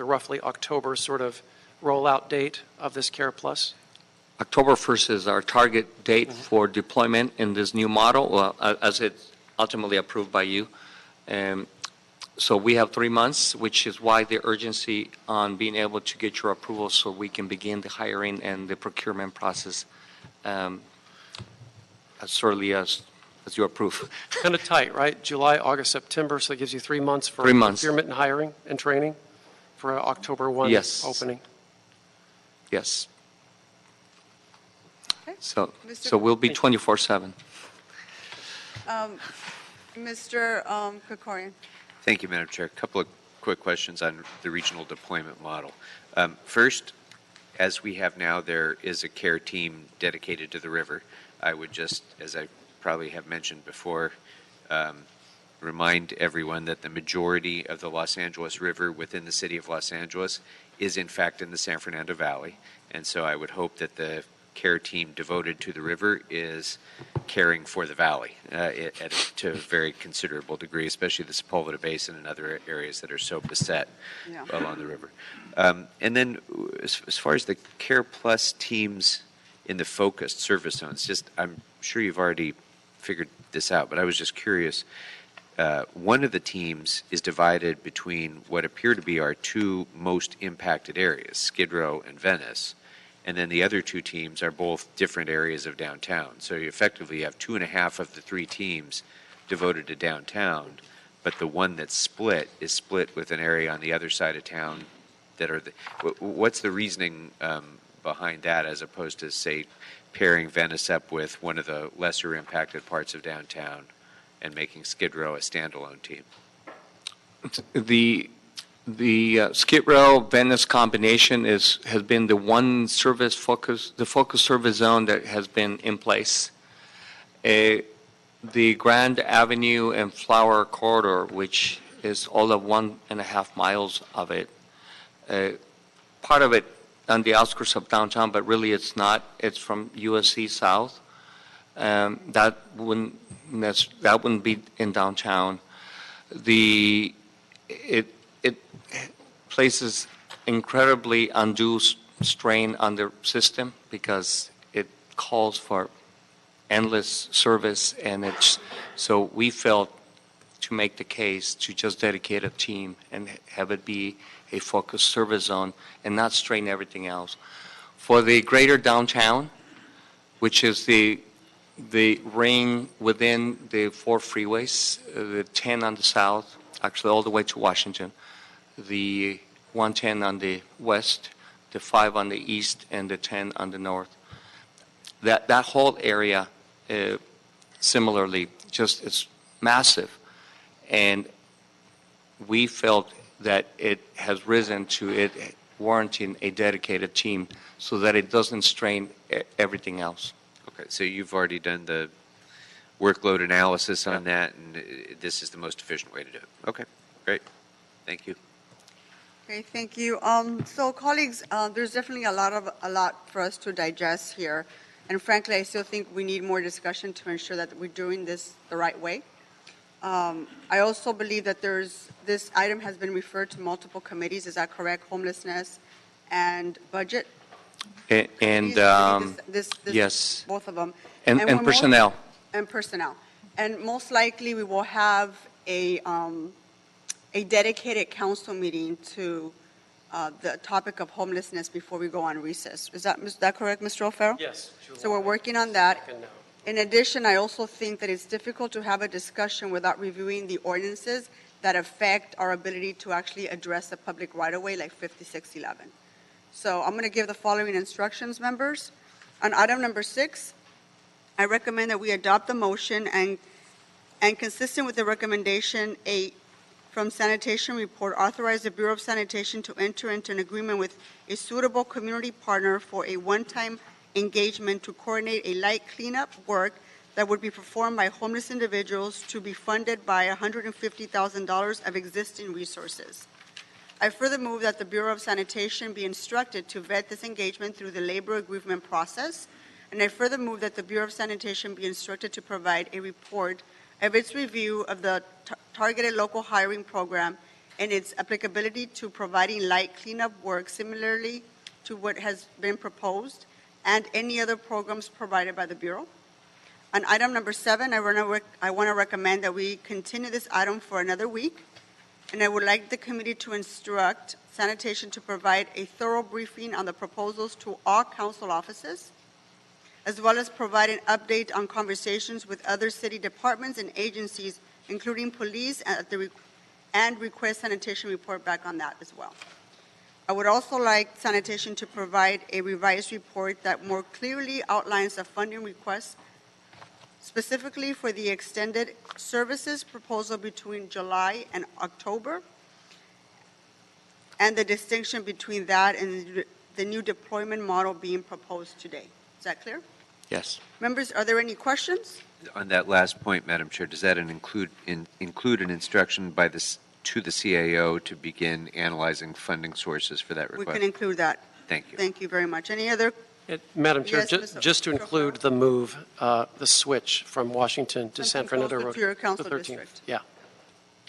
Speaker 18: roughly October sort of rollout date of this Care Plus?
Speaker 15: October 1st is our target date for deployment in this new model. Well, as it ultimately approved by you. So we have 3 months, which is why the urgency on being able to get your approval so we can begin the hiring and the procurement process as early as you approve.
Speaker 18: Kind of tight, right? July, August, September, so that gives you 3 months for
Speaker 15: 3 months.
Speaker 18: procurement and hiring and training for October 1
Speaker 15: Yes.
Speaker 18: opening.
Speaker 15: Yes.
Speaker 1: Okay.
Speaker 15: So we'll be 24/7.
Speaker 1: Mr. Krikorian.
Speaker 19: Thank you, Madam Chair. A couple of quick questions on the regional deployment model. First, as we have now, there is a care team dedicated to the river. I would just, as I probably have mentioned before, remind everyone that the majority of the Los Angeles River within the city of Los Angeles is in fact in the San Fernando Valley. And so I would hope that the care team devoted to the river is caring for the valley to a very considerable degree, especially the Sepulveda Basin and other areas that are so beset along the river. And then as far as the Care Plus teams in the focused service zones, I'm sure you've already figured this out, but I was just curious. One of the teams is divided between what appear to be our two most impacted areas, Skid Row and Venice, and then the other two teams are both different areas of downtown. So you effectively have 2.5 of the 3 teams devoted to downtown, but the one that's split is split with an area on the other side of town that are what's the reasoning behind that, as opposed to, say, pairing Venice up with one of the lesser impacted parts of downtown and making Skid Row a standalone team?
Speaker 15: The Skid Row Venice combination has been the one service focus, the focus service zone that has been in place. The Grand Avenue and Flower Corridor, which is all of 1.5 miles of it, part of it on the outskirts of downtown, but really it's not. It's from USC South. That wouldn't be in downtown. It places incredibly undue strain on the system because it calls for endless service, and so we felt to make the case to just dedicate a team and have it be a focused service zone and not strain everything else. For the greater downtown, which is the ring within the 4 freeways, the 10 on the south, actually all the way to Washington, the 110 on the west, the 5 on the east, and the 10 on the north. That whole area, similarly, just it's massive, and we felt that it has risen to it warranting a dedicated team so that it doesn't strain everything else.
Speaker 19: Okay, so you've already done the workload analysis on that, and this is the most efficient way to do it. Okay, great. Thank you.
Speaker 1: Okay, thank you. So, colleagues, there's definitely a lot for us to digest here, and frankly, I still think we need more discussion to ensure that we're doing this the right way. I also believe that this item has been referred to multiple committees. Is that correct? Homelessness and budget.
Speaker 15: Yes.
Speaker 1: Both of them.
Speaker 15: And personnel.
Speaker 1: And personnel. And most likely we will have a dedicated council meeting to the topic of homelessness before we go on recess. Is that correct, Mr. O'Farrell?
Speaker 18: Yes.
Speaker 1: So we're working on that. In addition, I also think that it's difficult to have a discussion without reviewing the ordinances that affect our ability to actually address the public right-of-way, like 5611. So I'm going to give the following instructions, members. On item number 6, I recommend that we adopt the motion and consistent with the recommendation 8 from Sanitation Report, authorize the Bureau of Sanitation to enter into an agreement with a suitable community partner for a one-time engagement to coordinate a light cleanup work that would be performed by homeless individuals to be funded by $150,000 of existing resources. I further move that the Bureau of Sanitation be instructed to vet this engagement through the labor agreement process, and I further move that the Bureau of Sanitation be instructed to provide a report of its review of the targeted local hiring program and its applicability to providing light cleanup work similarly to what has been proposed and any other programs provided by the Bureau. On item number 7, I want to recommend that we continue this item for another week, and I would like the committee to instruct sanitation to provide a thorough briefing on the proposals to all council offices, as well as provide an update on conversations with other city departments and agencies, including police, and request sanitation report back on that as well. I would also like sanitation to provide a revised report that more clearly outlines the funding requests, specifically for the extended services proposal between July and October, and the distinction between that and the new deployment model being proposed today. Is that clear?
Speaker 22: Yes.
Speaker 1: Members, are there any questions?
Speaker 19: On that last point, Madam Chair, does that include an instruction by to the CAO to begin analyzing funding sources for that
Speaker 1: We
Speaker 19: request?
Speaker 1: can include that.
Speaker 19: Thank you.
Speaker 1: Thank you very much. Any other?
Speaker 18: Madam Chair,
Speaker 1: Yes, Mr.
Speaker 18: just to include the move, the switch from Washington to San Fernando Road.
Speaker 1: To your council
Speaker 18: the 13th.
Speaker 1: district.
Speaker 18: Yeah.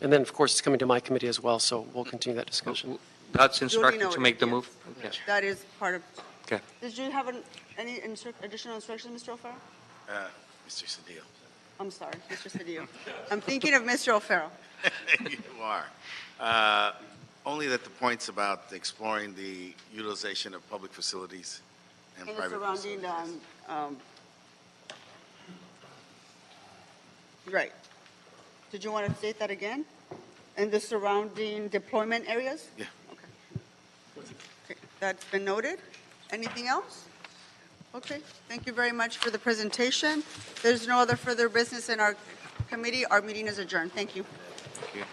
Speaker 18: And then, of course, it's coming to my committee as well, so we'll continue that discussion.
Speaker 15: That's
Speaker 1: Duly
Speaker 15: instructed to
Speaker 1: noted,
Speaker 15: make the
Speaker 1: yes.
Speaker 15: move? Yes.
Speaker 1: That is part of.
Speaker 15: Okay.
Speaker 1: Did you have any additional instructions, Mr. O'Farrell?
Speaker 22: Mr. Cedillo.
Speaker 1: I'm sorry, Mr. Cedillo. I'm thinking of Mr. O'Farrell.
Speaker 22: You are. Only that the points about exploring the utilization of public facilities and
Speaker 1: And the
Speaker 22: private
Speaker 1: surrounding,
Speaker 22: facilities.
Speaker 1: Right. Did you want to state that again? And the surrounding deployment areas?
Speaker 22: Yeah.
Speaker 1: Okay, that's been noted. Anything else? Okay, thank you very much for the presentation. There's no other further business in our committee. Our meeting is adjourned. Thank you.
Speaker 22: Thank you.